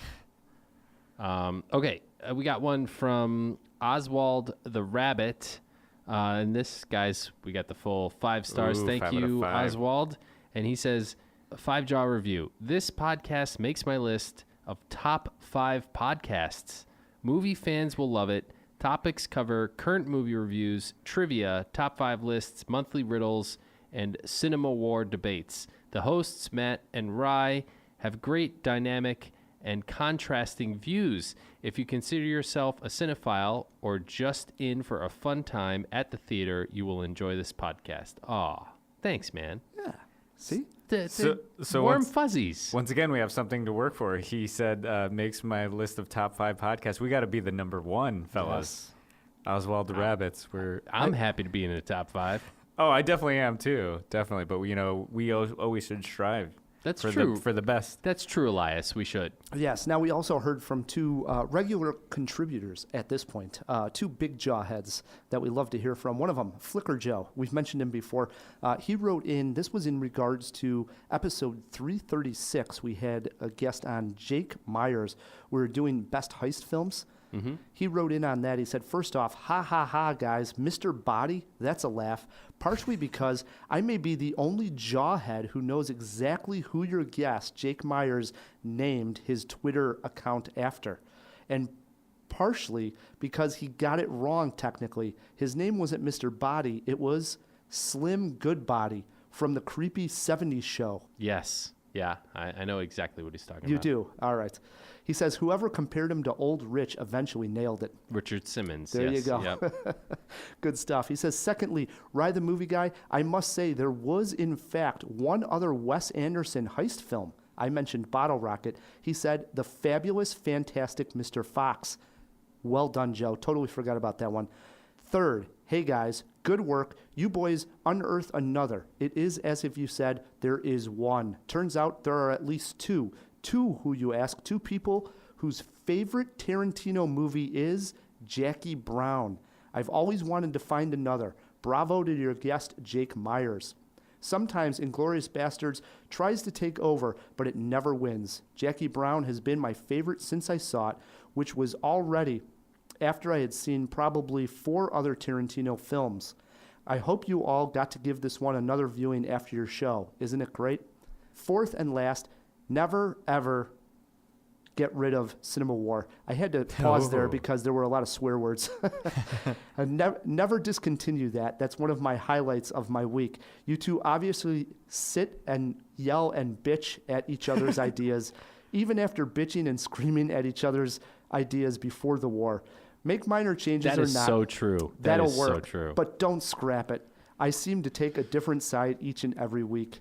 S1: Okay, we got one from Oswald the Rabbit, and this guy's we got the full 5 stars.
S4: Ooh,
S1: Thank
S4: 5 out of
S1: you,
S4: 5.
S1: Oswald. And he says, 5 Jaw review. This podcast makes my list of top 5 podcasts. Movie fans will love it. Topics cover current movie reviews, trivia, top 5 lists, monthly riddles, and cinema war debates. The hosts, Matt and Rye, have great dynamic and contrasting views. If you consider yourself a cinephile or just in for a fun time at the theater, you will enjoy this podcast. Aw, thanks, man.
S3: Yeah. See?
S1: So warm fuzzies.
S4: Once again, we have something to work for. He said, makes my list of top 5 podcasts. We got to be the number 1, fellas. Oswald the Rabbits.
S1: I'm happy to be in the top 5.
S4: Oh, I definitely am too. Definitely. But, we always should strive.
S1: That's
S4: for
S1: true.
S4: For the best.
S1: That's true, Elias. We should.
S3: Yes. Now, we also heard from 2 regular contributors at this point, 2 big jaw heads that we love to hear from. One of them, Flicker Joe. We've mentioned him before. He wrote in, this was in regards to episode 336. We had a guest on, Jake Myers. We were doing best heist films. Mm-hmm. He wrote in on that. He said, first off, ha, ha, ha, guys, Mr. Body, that's a laugh, partially because I may be the only jawhead who knows exactly who your guest, Jake Myers, named his Twitter account after. And partially because he got it wrong technically. His name wasn't Mr. Body, it was Slim Goodbody from the creepy 70s show.
S1: Yes. Yeah, I know exactly what he's talking about.
S3: You do? All right. He says, whoever compared him to Old Rich eventually nailed it.
S1: Richard Simmons.
S3: There
S1: yes.
S3: you go.
S1: Yep.
S3: Good stuff. He says, secondly, Rye the Movie Guy, I must say there was, in fact, one other Wes Anderson heist film. I mentioned Bottle Rocket. He said, The Fabulous, Fantastic Mr. Fox. Well done, Joe. Totally forgot about that one. Third, hey guys, good work. You boys unearthed another. It is as if you said there is one. Turns out there are at least 2. 2 who you ask, 2 people whose favorite Tarantino movie is Jackie Brown. I've always wanted to find another. Bravo to your guest, Jake Myers. Sometimes Inglourious Bastards tries to take over, but it never wins. Jackie Brown has been my favorite since I saw it, which was already after I had seen probably 4 other Tarantino films. I hope you all got to give this one another viewing after your show. Isn't it great? Fourth and last, never, ever get rid of Cinema War. I had to pause there because there were a lot of swear words. Never discontinue that. That's one of my highlights of my week. You two obviously sit and yell and bitch at each other's ideas, even after bitching and screaming at each other's ideas before the war. Make minor changes or not.
S1: That is so true.
S3: That'll work.
S1: So true.
S3: But don't scrap it. I seem to take a different side each and every week.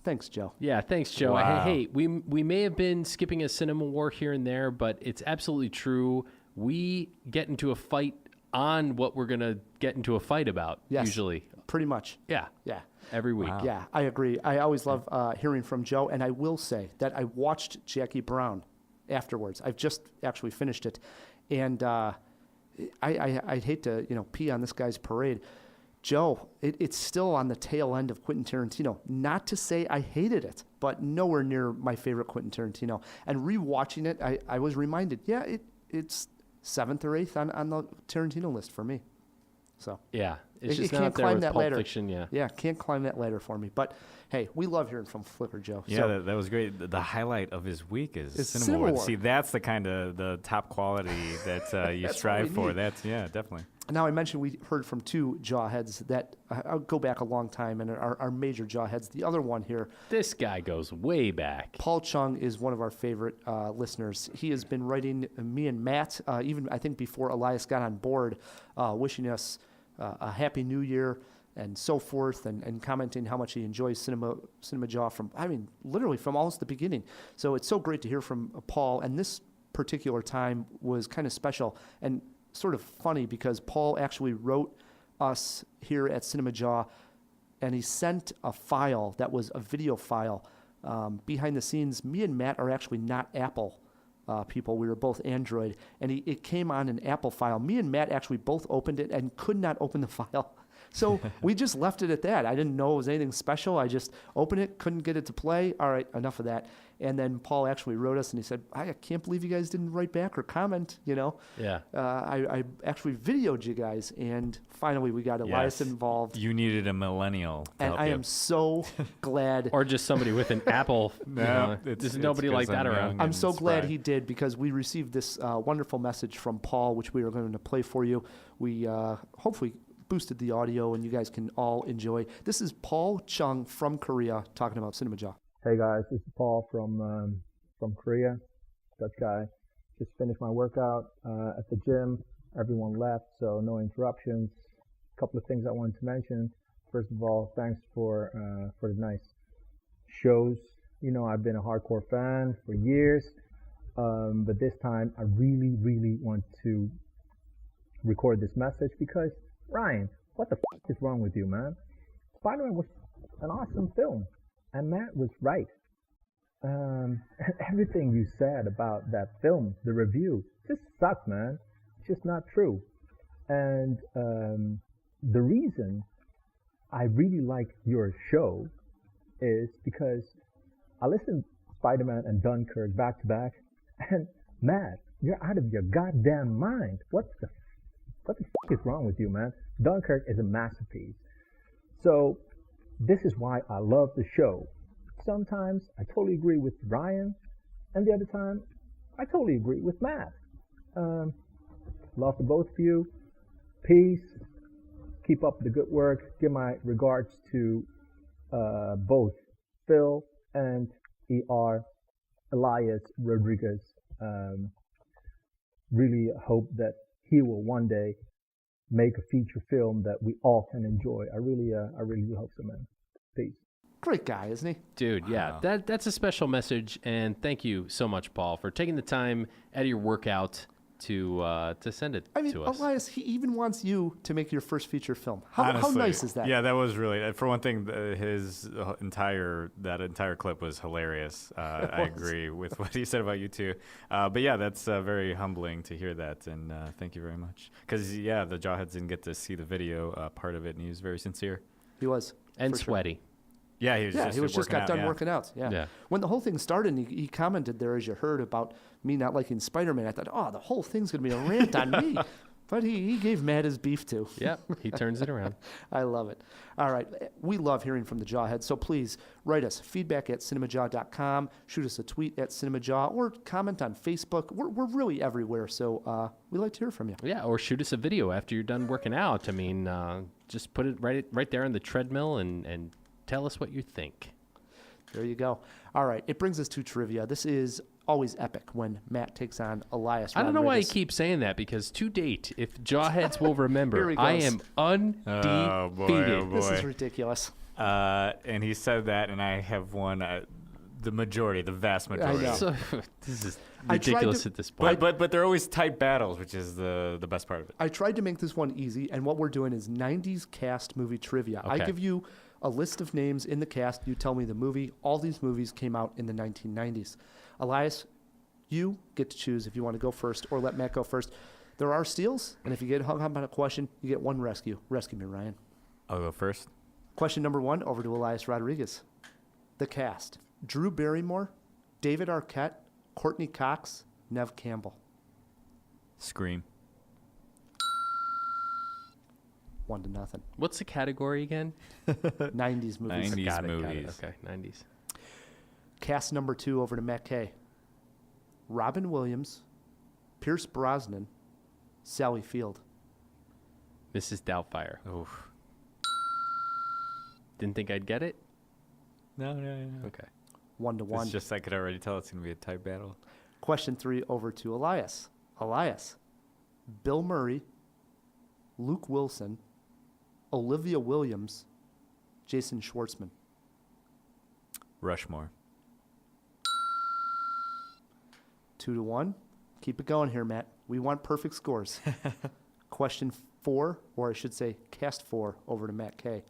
S3: Thanks, Joe.
S1: Yeah, thanks, Joe.
S4: Wow.
S1: Hey, we may have been skipping a cinema war here and there, but it's absolutely true. We get into a fight on what we're going to get into a fight about,
S3: Yes,
S1: usually.
S3: pretty much.
S1: Yeah,
S3: Yeah.
S1: every week.
S4: Wow.
S3: Yeah, I agree. I always love hearing from Joe, and I will say that I watched Jackie Brown afterwards. I've just actually finished it, and I'd hate to pee on this guy's parade. Joe, it's still on the tail end of Quentin Tarantino. Not to say I hated it, but nowhere near my favorite Quentin Tarantino. And rewatching it, I was reminded, it's 7th or 8th on the Tarantino list for me. So
S1: Yeah, it's
S3: It
S1: just
S3: can't
S1: not there
S3: climb
S1: with
S3: that
S1: Pulp
S3: ladder.
S1: Fiction, yeah.
S3: yeah, can't climb that ladder for me. But hey, we love hearing from Flipper Joe.
S4: Yeah,
S3: So,
S4: that was great. The highlight of his week is
S3: It's
S4: Cinema
S3: Cinema
S4: War.
S3: War.
S4: See, that's the kind of the top quality that you
S3: That's what
S4: strive
S3: we
S4: for.
S3: need.
S4: That's definitely.
S3: now I mentioned we heard from 2 jawheads that I'll go back a long time and are major jawheads. The other one here,
S1: This guy goes way back.
S3: Paul Chung, is one of our favorite listeners. He has been writing me and Matt, even I think before Elias got on board, wishing us a happy new year and so forth, and commenting how much he enjoys CinemaJaw from, literally from almost the beginning. So it's so great to hear from Paul, and this particular time was kind of special and sort of funny because Paul actually wrote us here at CinemaJaw, and he sent a file that was a video file. Behind the scenes, me and Matt are actually not Apple people. We were both Android, and it came on an Apple file. Me and Matt actually both opened it and could not open the file. So we just left it at that. I didn't know it was anything special. I just opened it, couldn't get it to play. All right, enough of that. And then Paul actually wrote us and he said, I can't believe you guys didn't write back or comment, you know.
S1: Yeah.
S3: I actually videoed you guys, and finally we got Elias
S4: Yes.
S3: involved.
S4: You needed a millennial to
S3: And
S4: help
S3: I
S4: you.
S3: am so glad.
S1: Or just somebody with an Apple. There's nobody like that around.
S3: I'm so glad he did, because we received this wonderful message from Paul, which we are going to play for you. We hopefully boosted the audio, and you guys can all enjoy. This is Paul Chung from Korea talking about CinemaJaw.
S9: Hey guys, this is Paul from Korea, Dutch guy. Just finished my workout at the gym. Everyone left, so no interruptions. A couple of things I wanted to mention. First of all, thanks for the nice shows. You know, I've been a hardcore fan for years, but this time I really, really want to record this message because, Ryan, what the f*** is wrong with you, man? Spider-Man was an awesome film. And Matt was right. Everything you said about that film, the review, just sucks, man. It's just not true. And the reason I really like your show is because I listened to Spider-Man and Dunkirk back to back, and Matt, you're out of your goddamn mind. What the f*** is wrong with you, man? Dunkirk is a masterpiece. So this is why I love the show. Sometimes I totally agree with Ryan, and the other time I totally agree with Matt. Love to both of you. Peace. Keep up the good work. Give my regards to both Phil and ER, Elias Rodriguez. Really hope that he will one day make a feature film that we all can enjoy. I really do hope so, man. Peace.
S3: Great guy, isn't he?
S1: Dude, yeah, that's a special message, and thank you so much, Paul, for taking the time out of your workout to send it to us.
S3: Elias, he even wants you to make your first feature film. How
S4: Honestly,
S3: nice is that?
S4: Yeah, that was really, for one thing, his entire clip was hilarious. I agree with what he said about you too. But yeah, that's very humbling to hear that, and thank you very much. Because yeah, the Jawheads didn't get to see the video part of it, and he was very sincere.
S3: He was.
S1: And
S3: for sure.
S1: sweaty.
S4: Yeah, he was
S3: just got done working out. Yeah.
S1: Yeah.
S3: When the whole thing started, and he commented there, as you heard, about me not liking Spider-Man. I thought, oh, the whole thing's going to be a rant on me. But he gave Matt his beef too.
S1: Yeah, he turns it around.
S3: I love it. All right. We love hearing from the Jawheads. So please write us feedback at CinemaJaw.com. Shoot us a tweet at CinemaJaw, or comment on Facebook. We're really everywhere. So we like to hear from you.
S1: Yeah, or shoot us a video after you're done working out. I mean, just put it right there on the treadmill and tell us what you think.
S3: There you go. All right. It brings us to trivia. This is always epic when Matt takes on Elias Rodriguez.
S1: I don't know why I keep saying that, because to date, if Jawheads will
S3: Here
S1: remember,
S3: he
S1: I
S3: goes.
S1: am undefeated.
S4: Oh, boy.
S3: This is ridiculous.
S4: And he said that, and I have won the vast majority.
S3: know.
S1: So, this is
S3: I tried
S1: ridiculous
S3: to-
S1: at this point.
S4: But they're always tight battles, which is the best part of it.
S3: I tried to make this one easy, and what we're doing is 90s cast movie trivia. I
S1: Okay.
S3: give you a list of names in the cast. You tell me the movie. All these movies came out in the 1990s. Elias, you get to choose if you want to go first or let Matt go first. There are steals, and if you get hung up on a question, you get one rescue. Rescue me, Ryan.
S4: I'll go first.
S3: Question number 1, over to Elias Rodriguez. The cast: Drew Barrymore, David Arquette, Courtney Cox, Nev Campbell.
S4: Scream.
S3: 1-0.
S1: What's the category again?
S3: 90s movies.
S4: 90s
S1: Got it.
S4: movies.
S1: Okay, 90s.
S3: Cast number 2, over to Matt Kay. Robin Williams, Pierce Brosnan, Sally Field.
S1: Mrs. Doubtfire.
S4: Oof.
S1: Didn't think I'd get it?
S4: No.
S1: Okay.
S3: 1-1.
S4: It's just I could already tell it's going to be a tight battle.
S3: Question 3, over to Elias. Elias, Bill Murray, Luke Wilson, Olivia Williams, Jason Schwartzman.
S4: Rushmore.
S3: 2-1. Keep it going here, Matt. We want perfect scores. Question 4, or I should say cast 4, over to Matt Kay.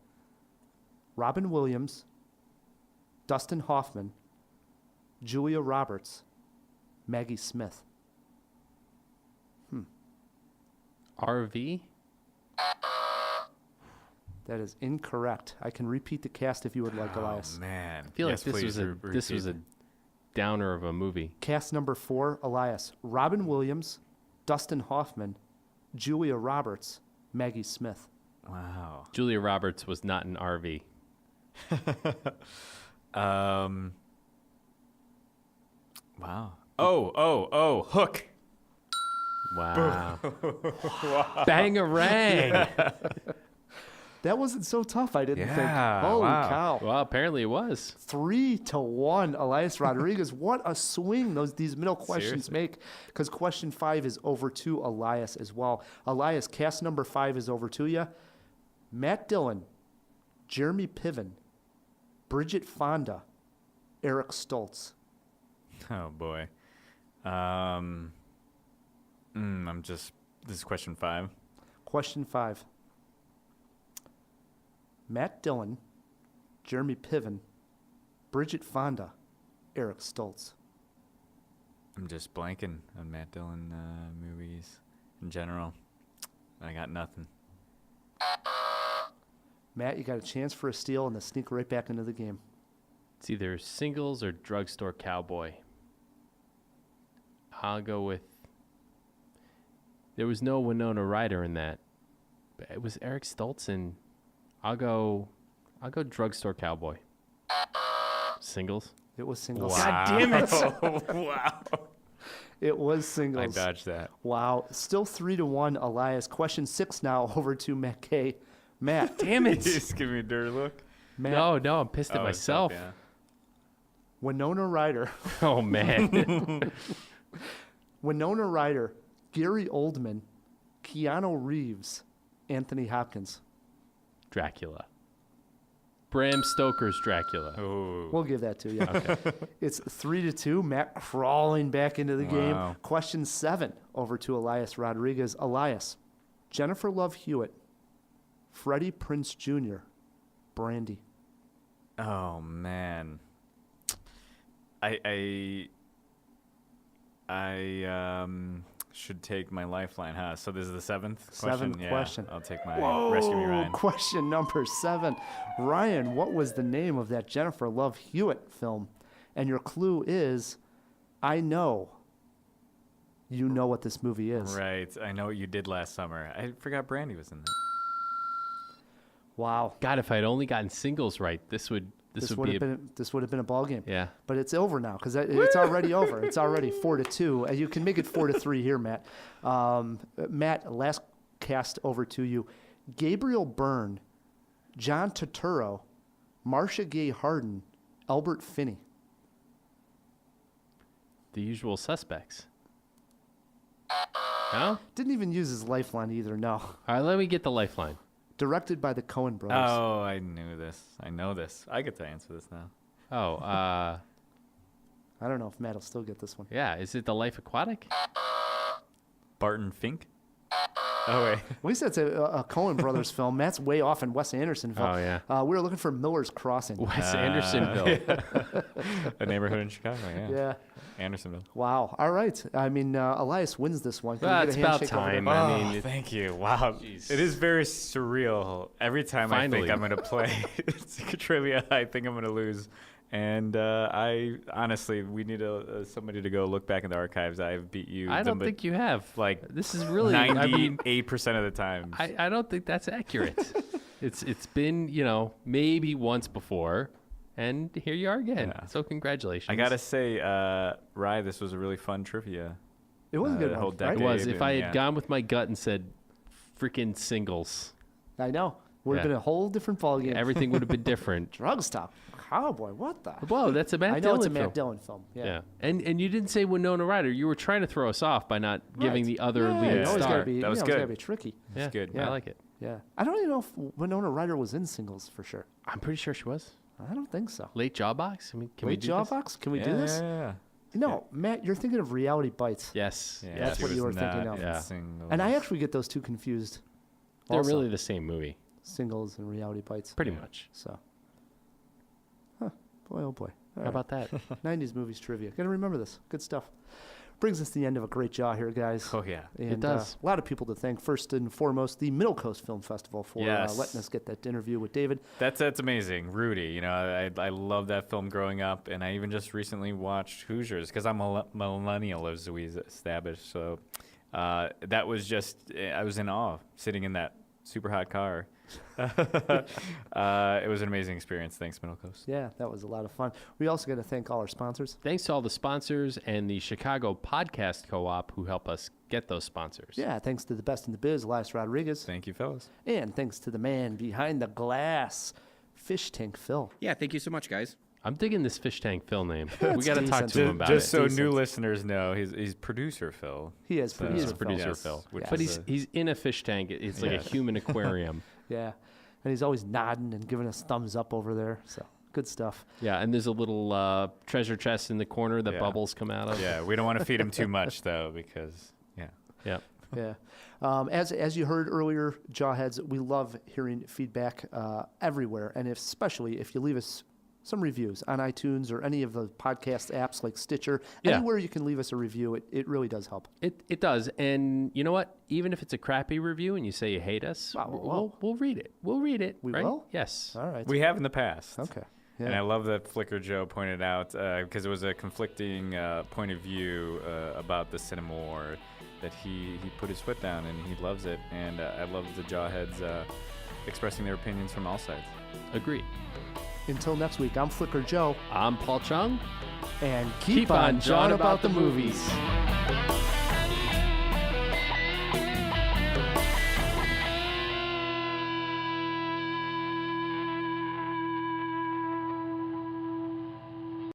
S3: Robin Williams, Dustin Hoffman, Julia Roberts, Maggie Smith.
S1: RV?
S3: That is incorrect. I can repeat the cast if you would like, Elias.
S4: Oh, man.
S1: I feel like this was a downer of a movie.
S3: Cast number 4, Elias. Robin Williams, Dustin Hoffman, Julia Roberts, Maggie Smith.
S4: Wow.
S1: Julia Roberts was not an RV.
S4: Wow. Oh, Hook.
S1: Wow. Bangarang.
S3: That wasn't so tough, I didn't think.
S4: Yeah,
S3: Holy
S4: wow.
S3: cow.
S1: Well, apparently it was.
S3: 3-1, Elias Rodriguez. What a swing these middle questions
S4: Seriously.
S3: make. Because question 5 is over to Elias as well. Elias, cast number 5 is over to you. Matt Dillon, Jeremy Piven, Bridget Fonda, Eric Stoltz.
S4: Oh, boy. This is question 5.
S3: Question 5. Matt Dillon, Jeremy Piven, Bridget Fonda, Eric Stoltz.
S4: I'm just blanking on Matt Dillon movies in general. I got nothing.
S3: Matt, you got a chance for a steal and then sneak right back into the game.
S1: It's either Singles or Drugstore Cowboy. I'll go with... There was no Winona Ryder in that. But it was Eric Stoltz, and I'll go Drugstore Cowboy. Singles?
S3: It was Singles.
S4: Wow.
S1: God damn it!
S4: Wow.
S3: It was
S4: I
S3: Singles.
S4: dodged that.
S3: Wow. Still 3-1, Elias. Question 6 now over to Matt K. Matt.
S1: Damn it!
S4: Just give me a dirty look.
S3: Matt.
S1: No, I'm pissed at
S4: Oh, it's tough,
S1: myself.
S4: yeah.
S3: Winona Ryder.
S1: Oh, man.
S3: Winona Ryder, Gary Oldman, Keanu Reeves, Anthony Hopkins.
S1: Dracula. Bram Stoker's Dracula.
S4: Oh.
S3: We'll give that to you.
S1: Okay.
S3: It's 3-2. Matt crawling back into the game.
S4: Wow.
S3: Question 7 over to Elias Rodriguez. Elias, Jennifer Love Hewitt, Freddie Prinze Jr., Brandy.
S4: Oh, man. I should take my lifeline, huh? So this is the 7th question?
S3: Seventh question.
S4: I'll take my
S3: Whoa,
S4: Rescue Me, Ryan.
S3: question number 7. Ryan, what was the name of that Jennifer Love Hewitt film? And your clue is, I know you know what this movie is.
S4: Right. I know what you did last summer. I forgot Brandy was in that.
S3: Wow.
S1: God, if I'd only gotten Singles right, this would be
S3: This would have been a ball game.
S1: yeah.
S3: But it's over now because it's already over. It's already 4-2. And you can make it 4-3 here, Matt. Matt, last cast over to you. Gabriel Byrne, John Turturro, Marcia Gay Harden, Albert Finney.
S1: The Usual Suspects. No?
S3: Didn't even use his lifeline either, no.
S1: All right, let me get the lifeline.
S3: Directed by the Coen brothers.
S4: Oh, I knew this. I know this. I get to answer this now.
S1: Oh,
S3: I don't know if Matt will still get this one.
S1: yeah. Is it The Life Aquatic?
S4: Barton Fink? Oh, wait.
S3: At least that's a Coen brothers film. Matt's way off in Wes Anderson film.
S1: Oh, yeah.
S3: We were looking for Miller's Crossing.
S1: Wes Andersonville.
S4: A neighborhood in Chicago, yeah.
S3: Yeah.
S4: Andersonville.
S3: Wow. All right. I mean, Elias wins this one. Can we
S1: Well,
S3: get
S1: it's
S3: a
S1: about
S3: handshake over
S1: time.
S3: there?
S1: I mean,
S4: Thank you. Wow.
S1: Jeez.
S4: It is very surreal. Every time I
S1: Finally.
S4: think I'm going to play Secret Trivia, I think I'm going to lose. And I honestly, we need somebody to go look back in the archives. I've beat you.
S1: I don't think you have.
S4: like
S1: This is really. I mean,
S4: 98% of the time.
S1: I don't think that's accurate. It's been maybe once before, and here you are again.
S4: Yeah.
S1: So congratulations.
S4: I gotta say, Rye, this was a really fun trivia.
S3: It was a good
S4: the
S3: one,
S4: whole
S3: right?
S4: decade.
S1: It was. If I
S4: Yeah.
S1: had gone with my gut and said, "Freaking Singles,"
S3: I know. Would have
S1: Yeah.
S3: been a whole different ballgame.
S1: everything would have been different.
S3: Drug stop. Cowboy, what the?
S1: Whoa, that's a Matt
S3: I know
S1: Dillon
S3: it's a
S1: film.
S3: Matt Dillon film. Yeah.
S1: Yeah, and you didn't say Winona Ryder. You were trying to throw us off by not giving
S3: Right.
S1: the other
S3: Yeah,
S1: lead
S3: you always
S1: star.
S3: gotta be,
S4: That was
S3: you know, it's
S4: good.
S3: gotta be tricky.
S1: Yeah,
S4: It's good.
S3: Yeah.
S1: I like it.
S3: Yeah. I don't even know if Winona Ryder was in Singles for sure.
S1: I'm pretty sure she was.
S3: I don't think so.
S1: Late Jawbox. I mean, can we
S3: Wait,
S1: do this?
S3: Jawbox? Can we do this?
S4: Yeah.
S3: No, Matt, you're thinking of Reality Bites.
S1: Yes.
S4: Yeah,
S1: yes.
S3: That's
S4: she
S3: what you
S4: was
S3: were thinking
S4: not
S3: of.
S4: in
S1: Yeah.
S4: Singles.
S3: And I actually get those two confused.
S1: They're
S3: also.
S1: really the same movie,
S3: Singles and Reality Bites.
S1: pretty much.
S3: So. Huh. Boy, oh boy. All
S1: How
S3: right.
S1: about that?
S3: 90s movies trivia. Got to remember this. Good stuff. Brings us to the end of a great Jaw here, guys.
S4: Oh, yeah.
S3: And,
S1: It does.
S3: a lot of people to thank. First and foremost, the Middle Coast Film Festival for
S4: Yes.
S3: letting us get that interview with David.
S4: That's amazing. Rudy, you know, I love that film growing up, and I even just recently watched Hoosiers because I'm a millennial, as we established. So that was just, I was in awe sitting in that super hot car. It was an amazing experience. Thanks, Middle Coast.
S3: Yeah, that was a lot of fun. We also got to thank all our sponsors.
S1: Thanks to all the sponsors and the Chicago Podcast Co-op who help us get those sponsors.
S3: Yeah, thanks to the best in the biz, Elias Rodriguez.
S4: Thank you, fellas.
S3: And thanks to the man behind the glass, Fish Tank Phil.
S10: Yeah, thank you so much, guys.
S1: I'm digging this Fish Tank Phil name.
S3: Yeah,
S1: We
S3: it's
S1: got to talk
S3: decent.
S1: to him about
S4: Just
S1: it.
S4: so
S3: Decent.
S4: new listeners know, he's producer Phil.
S3: He is
S4: So-
S3: producer,
S1: He is producer
S4: Yes,
S1: Phil.
S4: which
S1: But
S4: is
S1: he's in a fish tank. It's like
S4: Yes.
S1: a human aquarium.
S3: Yeah, and he's always nodding and giving us thumbs up over there. So good stuff.
S1: Yeah, and there's a little treasure chest in the corner that
S4: Yeah.
S1: bubbles come out of.
S4: Yeah, we don't want to feed him too much, though, because, yeah.
S1: Yep.
S3: Yeah. As you heard earlier, Jawheads, we love hearing feedback everywhere, and especially if you leave us some reviews on iTunes or any of the podcast apps like Stitcher.
S1: Yeah.
S3: Anywhere you can leave us a review, it really does help.
S1: It does. And you know what? Even if it's a crappy review and you say you hate us, we'll read it. We'll read it.
S3: We
S1: right?
S3: will?
S1: Yes.
S3: All right.
S4: We have in the past.
S3: Okay.
S4: And I
S3: Yeah.
S4: love that Flicker Joe pointed out, because it was a conflicting point of view about the Cinemejaw, that he put his foot down and he loves it. And I love the Jawheads expressing their opinions from all sides.
S1: Agreed.
S3: Until next week, I'm Flicker Joe,
S1: I'm Paul Chung.
S3: and
S1: Keep on jawing about the movies.